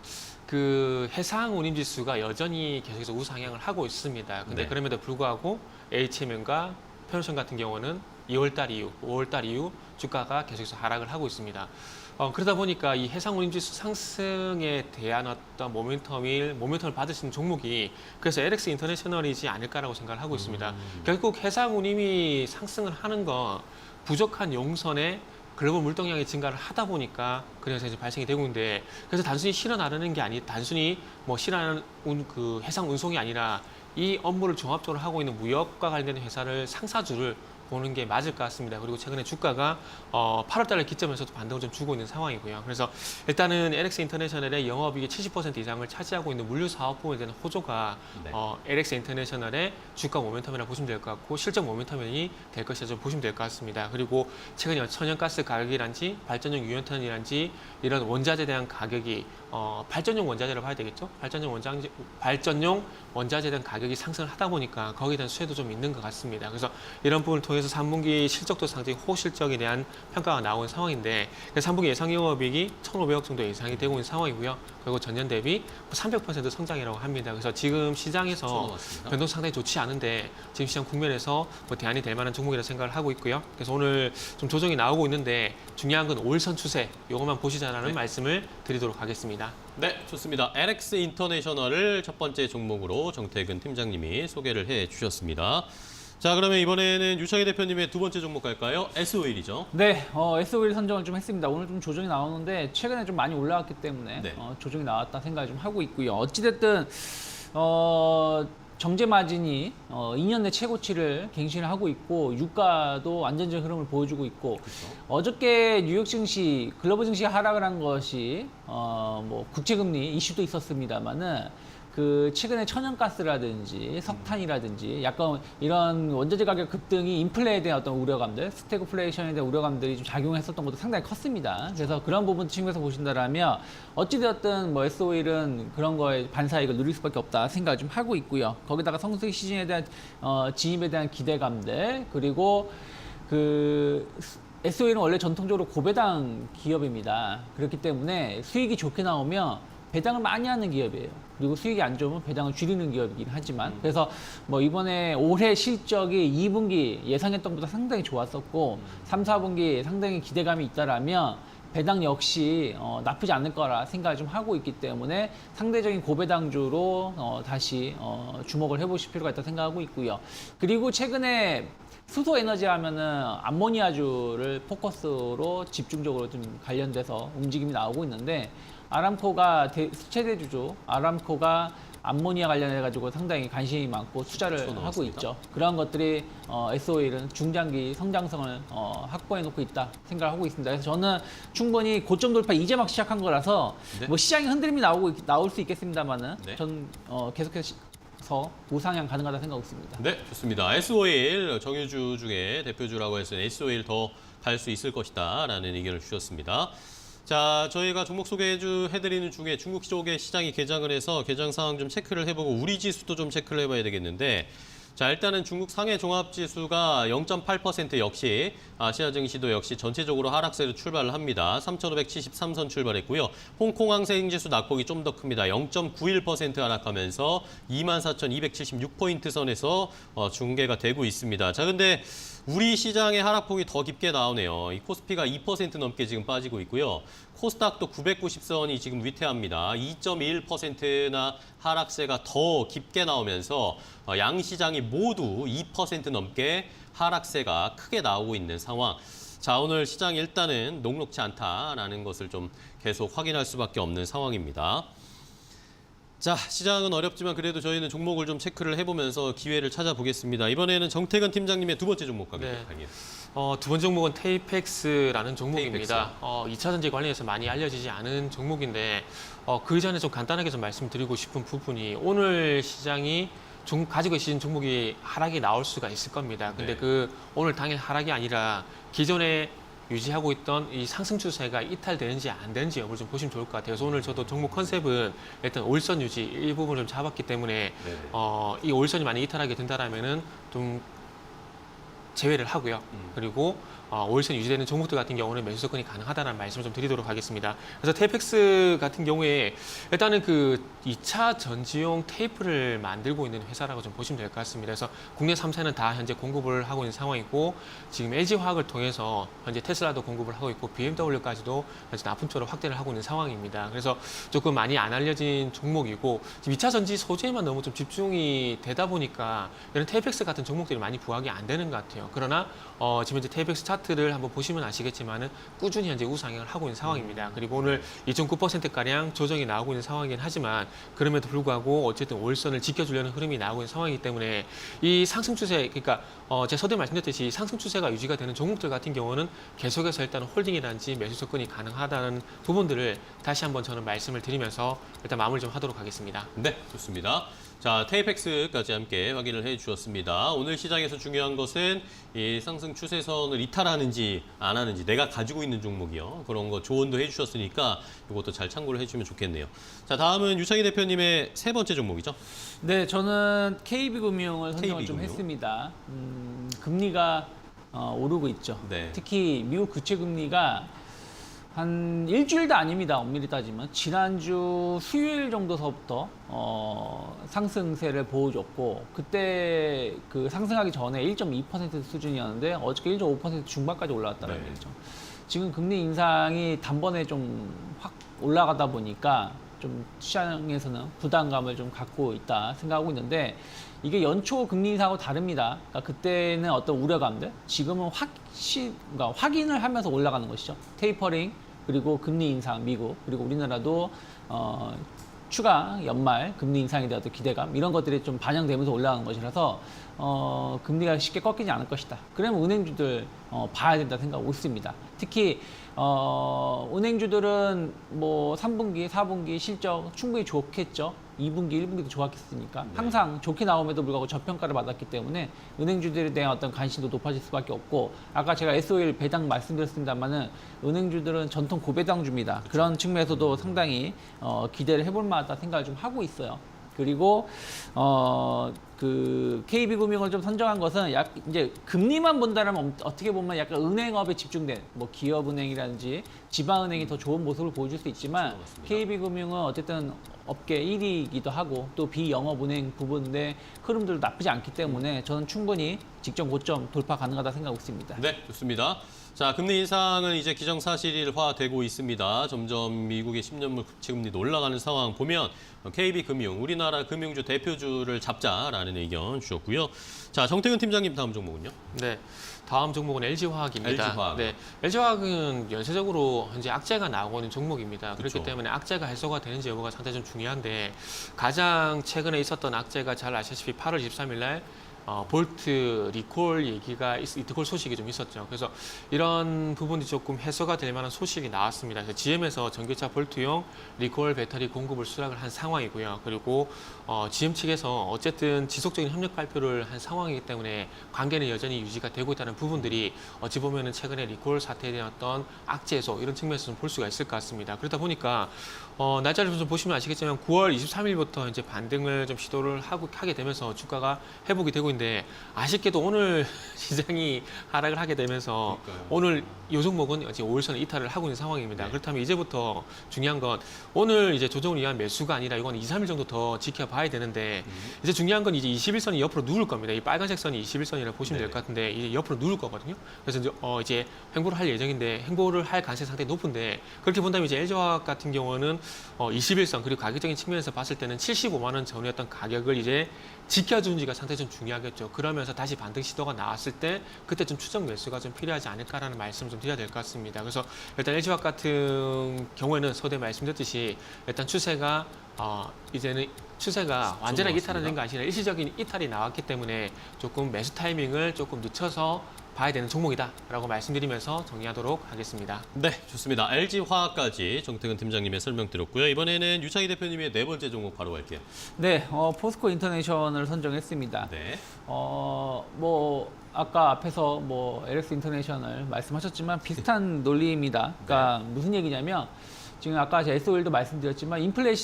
그 해상 운임지수가 여전히 계속해서 우상향을 하고 있습니다. 근데 네. 그럼에도 불구하고 HMN과 편의점 같은 경우는 2월달 이후, 5월달 이후 주가가 계속해서 하락을 하고 있습니다. 그러다 보니까 이 해상 운임지수 상승에 대한 어떤 모멘텀을 받을 수 있는 종목이 그래서 LX 인터내셔널이지 않을까라고 생각을 하고 있습니다. 결국 해상 운임이 상승을 하는 건 부족한 용선에 글로벌 물동량이 증가를 하다 보니까 그래서 이제 발생이 되고 있는데 그래서 단순히 실어 나르는 게 아니 단순히 뭐 실어나는 그 해상 운송이 아니라 이 업무를 종합적으로 하고 있는 무역과 관련된 회사를 상사주를 보는 게 맞을 것 같습니다. 그리고 최근에 주가가 8월달을 기점에서도 반등을 좀 주고 있는 상황이고요. 그래서 일단은 LX 인터내셔널의 영업이익의 70% 이상을 차지하고 있는 물류 사업 부분에 대한 호조가 네. LX 인터내셔널의 주가 모멘텀이라고 보시면 될 것 같고 실적 모멘텀이 될 것이라 좀 보시면 될 것 같습니다. 그리고 최근에 천연가스 가격이란지 발전용 유연탄이란지 이런 원자재에 대한 가격이 발전용 원자재를 봐야 되겠죠. 발전용 원자재에 대한 가격이 상승을 하다 보니까 거기에 대한 수혜도 좀 있는 것 같습니다. 그래서 이런 부분을 통해서 3분기 실적도 상당히 호실적에 대한 평가가 나온 상황인데 3분기 예상 영업이익이 1,500억 정도 예상이 되고 있는 상황이고요. 그리고 전년 대비 300% 성장이라고 합니다. 그래서 지금 시장에서 넘어갔습니다. 변동 상당히 좋지 않은데 지금 시장 국면에서 뭐 대안이 될 만한 종목이라 생각을 하고 있고요. 그래서 오늘 좀 조정이 나오고 있는데 중요한 건 5일선 추세 이것만 보시자라는 네. 말씀을 드리도록 하겠습니다. 네, 좋습니다. LX 인터내셔널을 첫 번째 종목으로 정태근 팀장님이 소개를 해 주셨습니다. 자, 그러면 이번에는 유창희 대표님의 두 번째 종목 갈까요? S-오일이죠. 네, S-오일 선정을 좀 했습니다. 오늘 좀 조정이 나오는데 최근에 좀 많이 올라왔기 때문에 네. 조정이 나왔다 생각을 좀 하고 있고요. 어찌됐든 정제 마진이 2년 내 최고치를 갱신을 하고 있고 유가도 안정적인 흐름을 보여주고 있고 어저께 뉴욕 증시, 글로벌 증시가 하락을 한 것이 뭐 국제금리 이슈도 있었습니다만은 그 최근에 천연가스라든지 석탄이라든지 약간 이런 원자재 가격 급등이 인플레에 대한 어떤 우려감들, 스태그플레이션에 대한 우려감들이 좀 작용했었던 것도 상당히 컸습니다. 그래서 그런 부분 측면에서 보신다라면 어찌되었든 뭐 SO일은 그런 거에 반사이익을 누릴 수밖에 없다 생각을 좀 하고 있고요. 거기다가 성수기 시즌에 대한 진입에 대한 기대감들 그리고 그 SO일은 원래 전통적으로 고배당 기업입니다. 그렇기 때문에 수익이 좋게 나오면 배당을 많이 하는 기업이에요. 그리고 수익이 안 좋으면 배당을 줄이는 기업이긴 하지만 그래서 뭐 이번에 올해 실적이 2분기 예상했던 것보다 상당히 좋았었고 3, 4분기 상당히 기대감이 있다라면 배당 역시 나쁘지 않을 거라 생각을 좀 하고 있기 때문에 상대적인 고배당주로 다시 주목을 해보실 필요가 있다고 생각하고 있고요. 그리고 최근에 수소 에너지 하면은 암모니아주를 포커스로 집중적으로 좀 관련돼서 움직임이 나오고 있는데 아람코가 최대주죠. 아람코가 암모니아 관련해 가지고 상당히 관심이 많고 투자를 하고 있죠. 그런 것들이 SO일은 중장기 성장성을 확보해 놓고 있다 생각을 하고 있습니다. 그래서 저는 충분히 고점 돌파 이제 막 시작한 거라서 네. 뭐 시장에 흔들림이 나올 수 있겠습니다만은 네. 전 계속해서 우상향 가능하다 생각하고 있습니다. 네, 좋습니다. SO일 정유주 중에 대표주라고 해서 SO일 더 갈 수 있을 것이다라는 의견을 주셨습니다. 자, 저희가 종목 소개해드리는 중에 중국 쪽에 시장이 개장을 해서 개장 상황 좀 체크를 해보고 우리 지수도 좀 체크를 해봐야 되겠는데 자, 일단은 중국 상해 종합지수가 0.8% 역시 아시아 증시도 역시 전체적으로 하락세로 출발을 합니다. 3,573선 출발했고요. 홍콩 항생지수 낙폭이 좀 더 큽니다. 0.91% 하락하면서 24,276포인트 선에서 중계가 되고 있습니다. 자, 근데 우리 시장의 하락폭이 더 깊게 나오네요. 이 코스피가 2% 넘게 지금 빠지고 있고요. 코스닥도 990선이 지금 위태합니다. 2.1%나 하락세가 더 깊게 나오면서 양시장이 모두 2% 넘게 하락세가 크게 나오고 있는 상황. 자, 오늘 시장 일단은 녹록지 않다라는 것을 좀 계속 확인할 수밖에 없는 상황입니다. 자, 시장은 어렵지만 그래도 저희는 종목을 좀 체크를 해보면서 기회를 찾아보겠습니다. 이번에는 정태근 팀장님의 두 번째 종목 가겠습니다. 네. 두 번째 종목은 테이펙스라는 종목입니다. 2차 전지 관련해서 많이 알려지지 않은 종목인데 그 전에 좀 간단하게 좀 말씀드리고 싶은 부분이 오늘 시장이 가지고 계신 종목이 하락이 나올 수가 있을 겁니다. 근데 네. 그 오늘 당일 하락이 아니라 기존에 유지하고 있던 이 상승 추세가 이탈되는지 안 되는지 여부를 좀 보시면 좋을 것 같아요. 그래서 오늘 저도 종목 컨셉은 일단 올선 유지 이 부분을 좀 잡았기 때문에 네네. 이 올선이 만약 이탈하게 된다라면은 좀 제외를 하고요. 그리고 올선 유지되는 종목들 같은 경우는 매수 접근이 가능하다는 말씀을 좀 드리도록 하겠습니다. 그래서 테이펙스 같은 경우에 일단은 그 2차 전지용 테이프를 만들고 있는 회사라고 좀 보시면 될 것 같습니다. 그래서 국내 3사는 다 현재 공급을 하고 있는 상황이고 지금 LG화학을 통해서 현재 테슬라도 공급을 하고 있고 BMW까지도 현재 납품처로 확대를 하고 있는 상황입니다. 그래서 조금 많이 안 알려진 종목이고 지금 2차 전지 소재에만 너무 좀 집중이 되다 보니까 이런 테이펙스 같은 종목들이 많이 부각이 안 되는 것 같아요. 그러나 지금 이제 테이펙스 차트를 한번 보시면 아시겠지만은 꾸준히 현재 우상향을 하고 있는 상황입니다. 그리고 오늘 2.9%가량 조정이 나오고 있는 상황이긴 하지만 그럼에도 불구하고 어쨌든 올선을 지켜주려는 흐름이 나오고 있는 상황이기 때문에 이 상승 추세, 그러니까 제가 서두에 말씀드렸듯이 상승 추세가 유지가 되는 종목들 같은 경우는 계속해서 일단 홀딩이라든지 매수 접근이 가능하다는 부분들을 다시 한번 저는 말씀을 드리면서 일단 마무리 좀 하도록 하겠습니다. 네, 좋습니다. 자, 테이펙스까지 함께 확인을 해주셨습니다. 오늘 시장에서 중요한 것은 이 상승 추세선을 이탈하는지 안 하는지 내가 가지고 있는 종목이요. 그런 거 조언도 해주셨으니까 이것도 잘 참고를 해주면 좋겠네요. 자, 다음은 유창희 대표님의 세 번째 종목이죠. 네, 저는 KB금융을 선정을 좀 KB금융. 했습니다. 금리가 오르고 있죠. 네. 특히 미국 국채 금리가 한 일주일도 아닙니다. 엄밀히 따지면 지난주 수요일 정도서부터 상승세를 보여줬고 그때 그 상승하기 전에 1.2% 수준이었는데 어저께 1.5% 중반까지 올라왔다는 네. 얘기죠. 지금 금리 인상이 단번에 좀 확 올라가다 보니까 좀 시장에서는 부담감을 좀 갖고 있다 생각하고 있는데 이게 연초 금리 인상하고 다릅니다. 그러니까 그때는 어떤 우려감들, 지금은 그러니까 확인을 하면서 올라가는 것이죠. 테이퍼링 그리고 금리 인상 미국 그리고 우리나라도 추가 연말 금리 인상에 대한 어떤 기대감 이런 것들이 좀 반영되면서 올라가는 것이라서 금리가 쉽게 꺾이지 않을 것이다. 그러면 은행주들 봐야 된다 생각하고 있습니다. 특히 은행주들은 뭐 3분기, 4분기 실적 충분히 좋겠죠. 2분기, 1분기도 좋았겠으니까 항상 좋게 나옴에도 불구하고 저평가를 받았기 때문에 은행주들에 대한 어떤 관심도 높아질 수밖에 없고 아까 제가 SOL 배당 말씀드렸습니다만은 은행주들은 전통 고배당주입니다. 그런 측면에서도 상당히 기대를 해볼 만하다 생각을 좀 하고 있어요. 그리고 그 KB금융을 좀 선정한 것은 이제 금리만 본다면 어떻게 보면 약간 은행업에 집중된 뭐 기업은행이라든지 지방은행이 더 좋은 모습을 보여줄 수 있지만 KB금융은 어쨌든 업계 1위이기도 하고 또 비영업은행 부분의 흐름들도 나쁘지 않기 때문에 저는 충분히 직전 고점 돌파 가능하다 생각하고 있습니다. 네, 좋습니다. 자, 금리 인상은 이제 기정사실화되고 있습니다. 점점 미국의 10년물 국채금리도 올라가는 상황 보면 KB금융, 우리나라 금융주 대표주를 잡자라는 의견 주셨고요. 자, 정태근 팀장님 다음 종목은요? 네. 다음 종목은 LG화학입니다. LG화학. 네, LG화학은 연쇄적으로 현재 악재가 나오고 있는 종목입니다. 그렇기 그렇죠. 때문에 악재가 해소가 되는지 여부가 상당히 좀 중요한데 가장 최근에 있었던 악재가 잘 아시다시피 8월 23일 날 볼트 리콜 리콜 소식이 좀 있었죠. 그래서 이런 부분이 조금 해소가 될 만한 소식이 나왔습니다. 그래서 GM에서 전기차 볼트용 리콜 배터리 공급을 수락을 한 상황이고요. 그리고 GM 측에서 어쨌든 지속적인 협력 발표를 한 상황이기 때문에 관계는 여전히 유지가 되고 있다는 부분들이 어찌 보면은 최근에 리콜 사태에 대한 어떤 악재 해소 이런 측면에서 좀 볼 수가 있을 것 같습니다. 그러다 보니까 날짜를 좀 보시면 아시겠지만 9월 23일부터 이제 반등을 좀 시도를 하게 되면서 주가가 회복이 되고 있는데 아쉽게도 오늘 시장이 하락을 하게 되면서 그러니까요. 오늘 이 종목은 이제 5일선 이탈을 하고 있는 상황입니다. 그렇다면 이제부터 중요한 건 오늘 이제 조정을 위한 매수가 아니라 이건 2, 3일 정도 더 지켜봐야 되는데 이제 중요한 건 이제 21선이 옆으로 누울 겁니다. 이 빨간색 선이 21선이라고 보시면 될 것 같은데 이제 옆으로 누울 거거든요. 그래서 이제 횡보를 할 예정인데 횡보를 할 가능성이 상당히 높은데 그렇게 본다면 이제 LG화학 같은 경우는 21선 그리고 가격적인 측면에서 봤을 때는 75만 원 전후였던 가격을 이제 지켜준지가 상당히 좀 중요하겠죠. 그러면서 다시 반등 시도가 나왔을 때 그때 좀 추적 매수가 좀 필요하지 않을까라는 말씀을 좀 드려야 될 것 같습니다. 그래서 일단 LG화학 같은 경우에는 서두에 말씀드렸듯이 일단 추세가 이제는 추세가 완전하게 이탈은 된 거 아니라 일시적인 이탈이 나왔기 때문에 조금 매수 타이밍을 조금 늦춰서 봐야 되는 종목이다라고 말씀드리면서 정리하도록 하겠습니다. 네, 좋습니다. LG화학까지 정태근 팀장님의 설명 드렸고요. 이번에는 유창희 대표님의 네 번째 종목 바로 갈게요. 네, 포스코 인터내셔널을 선정했습니다. 네. 뭐 아까 앞에서 뭐 LX 인터내셔널 말씀하셨지만 비슷한 논리입니다. 그러니까 무슨 얘기냐면 지금 아까 제가 SOL도 말씀드렸지만 인플레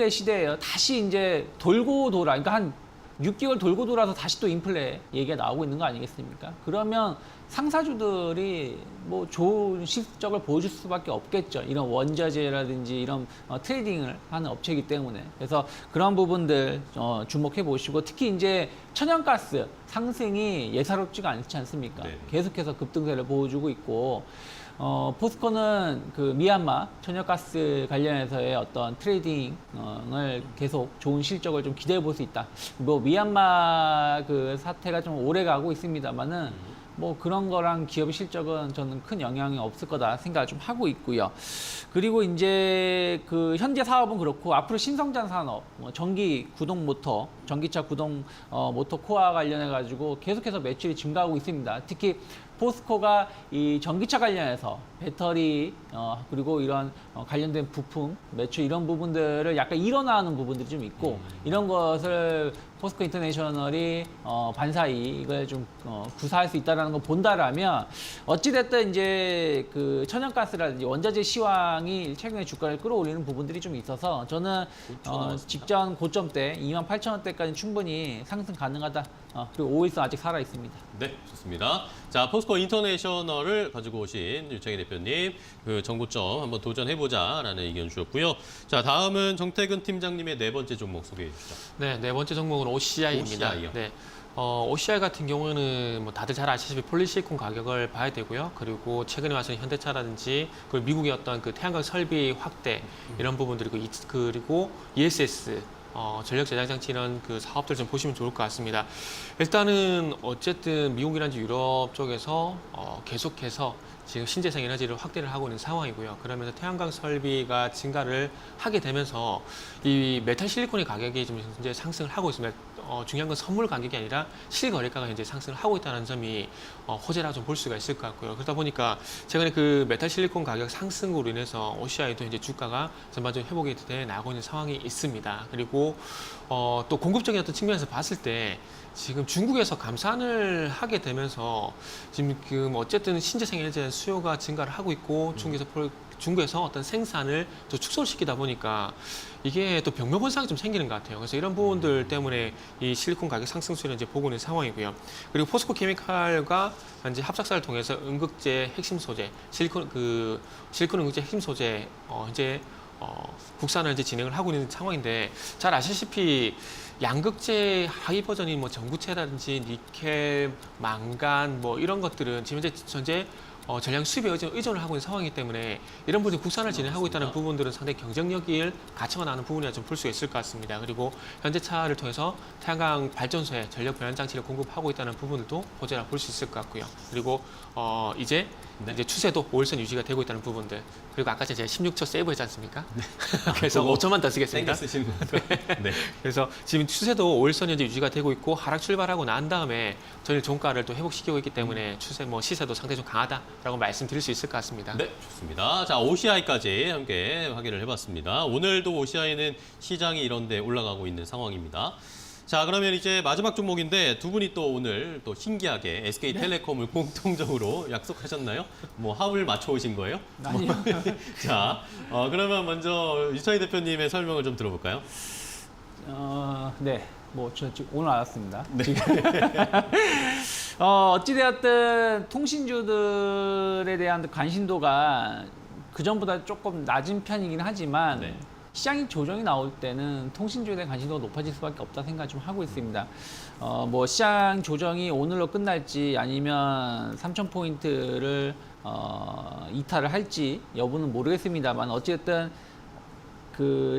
시대예요. 다시 이제 돌고 돌아. 그러니까 한 6개월 돌고 돌아서 다시 또 인플레 얘기가 나오고 있는 거 아니겠습니까? 그러면 상사주들이 뭐 좋은 실적을 보여줄 수밖에 없겠죠. 이런 원자재라든지 이런 트레이딩을 하는 업체이기 때문에. 그래서 그런 부분들 주목해 보시고 특히 이제 천연가스 상승이 예사롭지가 않지 않습니까? 네. 계속해서 급등세를 보여주고 있고 포스코는 그 미얀마 천연가스 관련해서의 어떤 트레이딩을 계속 좋은 실적을 좀 기대해 볼 수 있다. 뭐 미얀마 그 사태가 좀 오래 가고 있습니다만은 뭐 그런 거랑 기업의 실적은 저는 큰 영향이 없을 거다 생각을 좀 하고 있고요. 그리고 이제 그 현재 사업은 그렇고 앞으로 신성장 산업, 전기 구동 모터, 전기차 구동 모터 코어 관련해 가지고 계속해서 매출이 증가하고 있습니다. 특히 포스코가 이 전기차 관련해서 배터리 그리고 이런 관련된 부품 매출 이런 부분들을 약간 일어나는 부분들이 좀 있고 이런 것을 포스코 인터내셔널이 반사이익을 좀 구사할 수 있다는 걸 본다라면 어찌됐든 이제 그 천연가스라든지 원자재 시황이 최근에 주가를 끌어올리는 부분들이 좀 있어서 저는 직전 고점대 28,000원대까지 충분히 상승 가능하다. 그리고 5일선 아직 살아 있습니다. 네, 좋습니다. 자, 포스코 인터내셔널을 가지고 오신 유창희 대표님, 그 정고점 한번 도전해보자라는 의견 주셨고요. 자, 다음은 정태근 팀장님의 네 번째 종목 소개해 주시죠. 네, 네 번째 종목은 OCI입니다. OCI 요. 네. OCI 같은 경우는 뭐 다들 잘 아시다시피 폴리시리콘 가격을 봐야 되고요. 그리고 최근에 와서는 현대차라든지 그리고 미국의 어떤 그 태양광 설비 확대 이런 부분들이고 그리고 ESS 전력 제작 장치 이런 그 사업들 좀 보시면 좋을 것 같습니다. 일단은 어쨌든 미국이라든지 유럽 쪽에서 계속해서 지금 신재생 에너지를 확대를 하고 있는 상황이고요. 그러면서 태양광 설비가 증가를 하게 되면서 이 메탈 실리콘의 가격이 좀 현재 상승을 하고 있습니다. 중요한 건 선물 가격이 아니라 실거래가가 현재 상승을 하고 있다는 점이 호재라 좀 볼 수가 있을 것 같고요. 그러다 보니까 최근에 그 메탈 실리콘 가격 상승으로 인해서 OCI도 이제 주가가 전반적으로 회복이 돼 나가고 있는 상황이 있습니다. 그리고 또 공급적인 어떤 측면에서 봤을 때 지금 중국에서 감산을 하게 되면서 지금 어쨌든 신재생 에너지의 수요가 증가를 하고 있고 중국에서 어떤 생산을 또 축소를 시키다 보니까 이게 또 병목현상이 좀 생기는 것 같아요. 그래서 이런 부분들 때문에 이 실리콘 가격 상승 수를 이제 보고 있는 상황이고요. 그리고 포스코 케미칼과 현재 합작사를 통해서 음극재 핵심 소재, 실리콘 음극재 핵심 소재 이제 국산을 이제 진행을 하고 있는 상황인데 잘 아시다시피 양극재 하위 버전인 뭐 전구체라든지 니켈, 망간 뭐 이런 것들은 지금 현재 전량 수입에 의존을 하고 있는 상황이기 때문에 이런 부분이 국산을 진행하고 있다는 부분들은 상당히 경쟁력을 갖춰가 나는 부분이라 좀 볼 수가 있을 것 같습니다. 그리고 현대차를 통해서 태양광 발전소에 전력 변환 장치를 공급하고 있다는 부분들도 호재라 볼 수 있을 것 같고요. 그리고 이제 추세도 5일선 유지가 되고 있다는 부분들. 그리고 아까 제가 16초 세이브했지 않습니까? 네. 그래서 5초만 더 쓰겠습니다. 쓰시는 것 같아요. 네. 그래서 지금 추세도 5일선 현재 유지가 되고 있고 하락 출발하고 난 다음에 전일 종가를 또 회복시키고 있기 때문에 추세 시세도 상당히 좀 강하다라고 말씀드릴 수 있을 것 같습니다. 네, 좋습니다. 자, OCI까지 함께 확인을 해봤습니다. 오늘도 OCI는 시장이 이런데 올라가고 있는 상황입니다. 자, 그러면 이제 마지막 종목인데 두 분이 또 오늘 또 신기하게 SK텔레콤을 공통적으로 약속하셨나요? 뭐 합을 맞춰 오신 거예요? 아니요. 자, 그러면 먼저 유창희 대표님의 설명을 좀 들어볼까요? 네. 저 지금 오늘 알았습니다. 네. 어찌되었든 통신주들에 대한 관심도가 그전보다 조금 낮은 편이긴 하지만 네. 시장이 조정이 나올 때는 통신주에 대한 관심도가 높아질 수밖에 없다 생각 좀 하고 있습니다. 시장 조정이 오늘로 끝날지 아니면 3,000포인트를 이탈을 할지 여부는 모르겠습니다만 어쨌든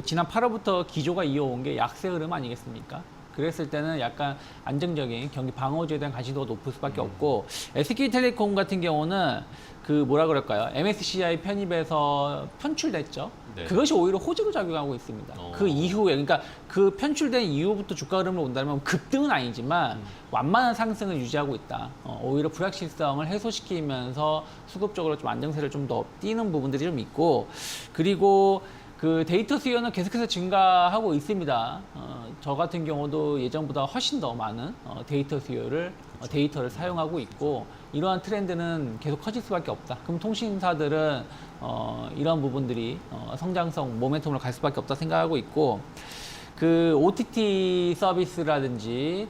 지난 8월부터 기조가 이어온 게 약세 흐름 아니겠습니까? 그랬을 때는 약간 안정적인 경기 방어주에 대한 관심도가 높을 수밖에 없고 SK텔레콤 같은 경우는 MSCI 편입에서 편출됐죠. 네. 그것이 오히려 호재로 작용하고 있습니다. 그 이후에 그러니까 그 편출된 이후부터 주가 흐름을 온다면 급등은 아니지만 완만한 상승을 유지하고 있다. 오히려 불확실성을 해소시키면서 수급적으로 좀 안정세를 좀 더 띄는 부분들이 좀 있고 그리고 그 데이터 수요는 계속해서 증가하고 있습니다. 저 같은 경우도 예전보다 훨씬 더 많은 데이터 수요를 데이터를 사용하고 있고 이러한 트렌드는 계속 커질 수밖에 없다. 그럼 통신사들은 이런 부분들이 성장성 모멘텀으로 갈 수밖에 없다 생각하고 있고 그 OTT 서비스라든지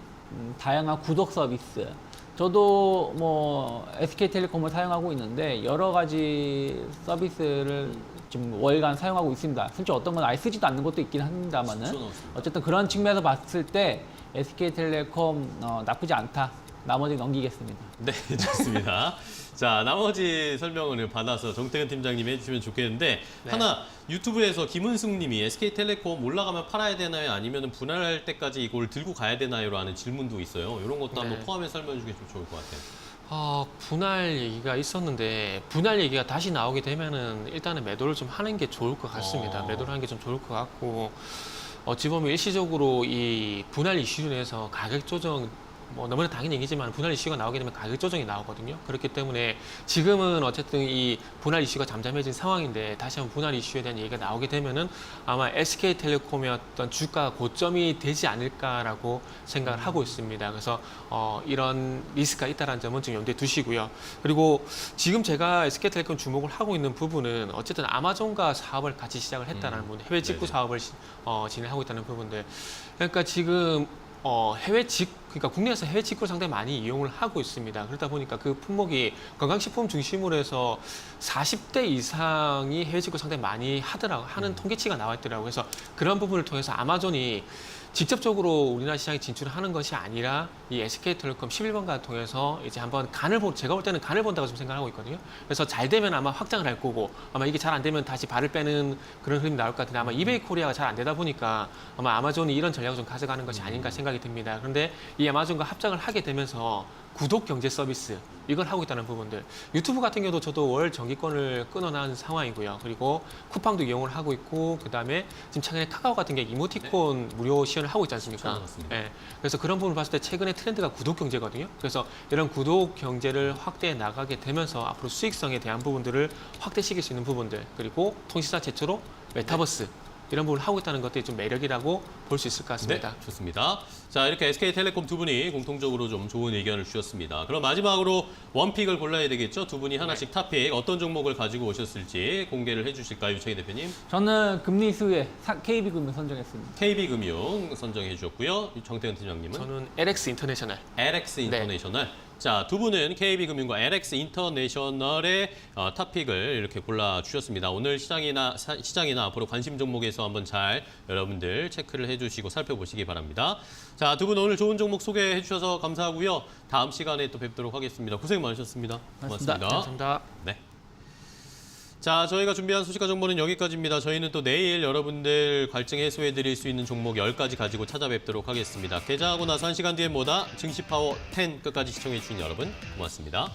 다양한 구독 서비스 저도 SK텔레콤을 사용하고 있는데 여러 가지 서비스를 지금 월간 사용하고 있습니다. 솔직히 어떤 건 아예 쓰지도 않는 것도 있긴 합니다만은 어쨌든 그런 측면에서 봤을 때 SK텔레콤 나쁘지 않다. 나머지 넘기겠습니다. 네, 좋습니다. 자, 나머지 설명을 받아서 정태근 팀장님이 해주시면 좋겠는데 네. 하나 유튜브에서 김은숙 님이 SK텔레콤 올라가면 팔아야 되나요? 아니면 분할할 때까지 이걸 들고 가야 되나요? 라는 질문도 있어요. 이런 것도 한번 포함해서 설명해 주시면 좀 좋을 것 같아요. 분할 얘기가 있었는데 분할 얘기가 다시 나오게 되면은 일단은 매도를 좀 하는 게 좋을 것 같습니다. 매도를 하는 게 좀 좋을 것 같고 어찌 보면 일시적으로 이 분할 이슈로 인해서 가격 조정 너무나 당연한 얘기지만 분할 이슈가 나오게 되면 가격 조정이 나오거든요. 그렇기 때문에 지금은 어쨌든 이 분할 이슈가 잠잠해진 상황인데 다시 한번 분할 이슈에 대한 얘기가 나오게 되면은 아마 SK텔레콤의 어떤 주가 고점이 되지 않을까라고 생각을 하고 있습니다. 그래서 이런 리스크가 있다는 점은 좀 염두에 두시고요. 그리고 지금 제가 SK텔레콤 주목을 하고 있는 부분은 어쨌든 아마존과 사업을 같이 시작을 했다는 부분, 해외 직구 사업을 진행하고 있다는 부분들. 그러니까 지금 그러니까 국내에서 해외 직구를 상당히 많이 이용을 하고 있습니다. 그러다 보니까 그 품목이 건강식품 중심으로 해서 40대 이상이 해외 직구 상당히 많이 하는 통계치가 나와 있더라고요. 그래서 그런 부분을 통해서 아마존이 직접적으로 우리나라 시장에 진출하는 것이 아니라 이 SK텔레콤 11번가를 통해서 이제 한번 제가 볼 때는 간을 본다고 좀 생각하고 있거든요. 그래서 잘 되면 아마 확장을 할 거고 아마 이게 잘 안 되면 다시 발을 빼는 그런 흐름이 나올 것 같은데 아마 이베이 코리아가 잘 안 되다 보니까 아마 아마존이 이런 전략을 좀 가져가는 것이 아닌가 생각이 듭니다. 그런데 이 아마존과 합작을 하게 되면서 구독 경제 서비스 이걸 하고 있다는 부분들. 유튜브 같은 경우도 저도 월 정기권을 끊어놓은 상황이고요. 그리고 쿠팡도 이용을 하고 있고 그다음에 지금 최근에 카카오 같은 게 이모티콘 무료 시연을 하고 있지 않습니까? 맞습니다. 네. 그래서 그런 부분을 봤을 때 최근에 트렌드가 구독 경제거든요. 그래서 이런 구독 경제를 확대해 나가게 되면서 앞으로 수익성에 대한 부분들을 확대시킬 수 있는 부분들, 그리고 통신사 최초로 메타버스 이런 부분을 하고 있다는 것들이 좀 매력이라고 볼 수 있을 것 같습니다. 네, 좋습니다. 자, 이렇게 SK텔레콤 두 분이 공통적으로 좀 좋은 의견을 주셨습니다. 그럼 마지막으로 원픽을 골라야 되겠죠? 두 분이 하나씩 탑픽 어떤 종목을 가지고 오셨을지 공개를 해주실까요, 유창희 대표님? 저는 금리 수혜 KB금융 선정했습니다. KB금융 선정해 주셨고요. 정태근 팀장님은? 저는 LX 인터내셔널. LX 인터내셔널. 자, 두 분은 KB금융과 LX 인터내셔널의 탑픽을 이렇게 골라주셨습니다. 오늘 시장이나 앞으로 관심 종목에서 한번 잘 여러분들 체크를 해주시고 살펴보시기 바랍니다. 자, 두 분 오늘 좋은 종목 소개해 주셔서 감사하고요. 다음 시간에 또 뵙도록 하겠습니다. 고생 많으셨습니다. 고맙습니다. 감사합니다. 네. 자, 저희가 준비한 소식과 정보는 여기까지입니다. 저희는 또 내일 여러분들 갈증 해소해 드릴 수 있는 종목 10가지 가지고 찾아뵙도록 하겠습니다. 개장하고 나서 1시간 뒤에 뭐다? 증시파워 10 끝까지 시청해 주신 여러분 고맙습니다.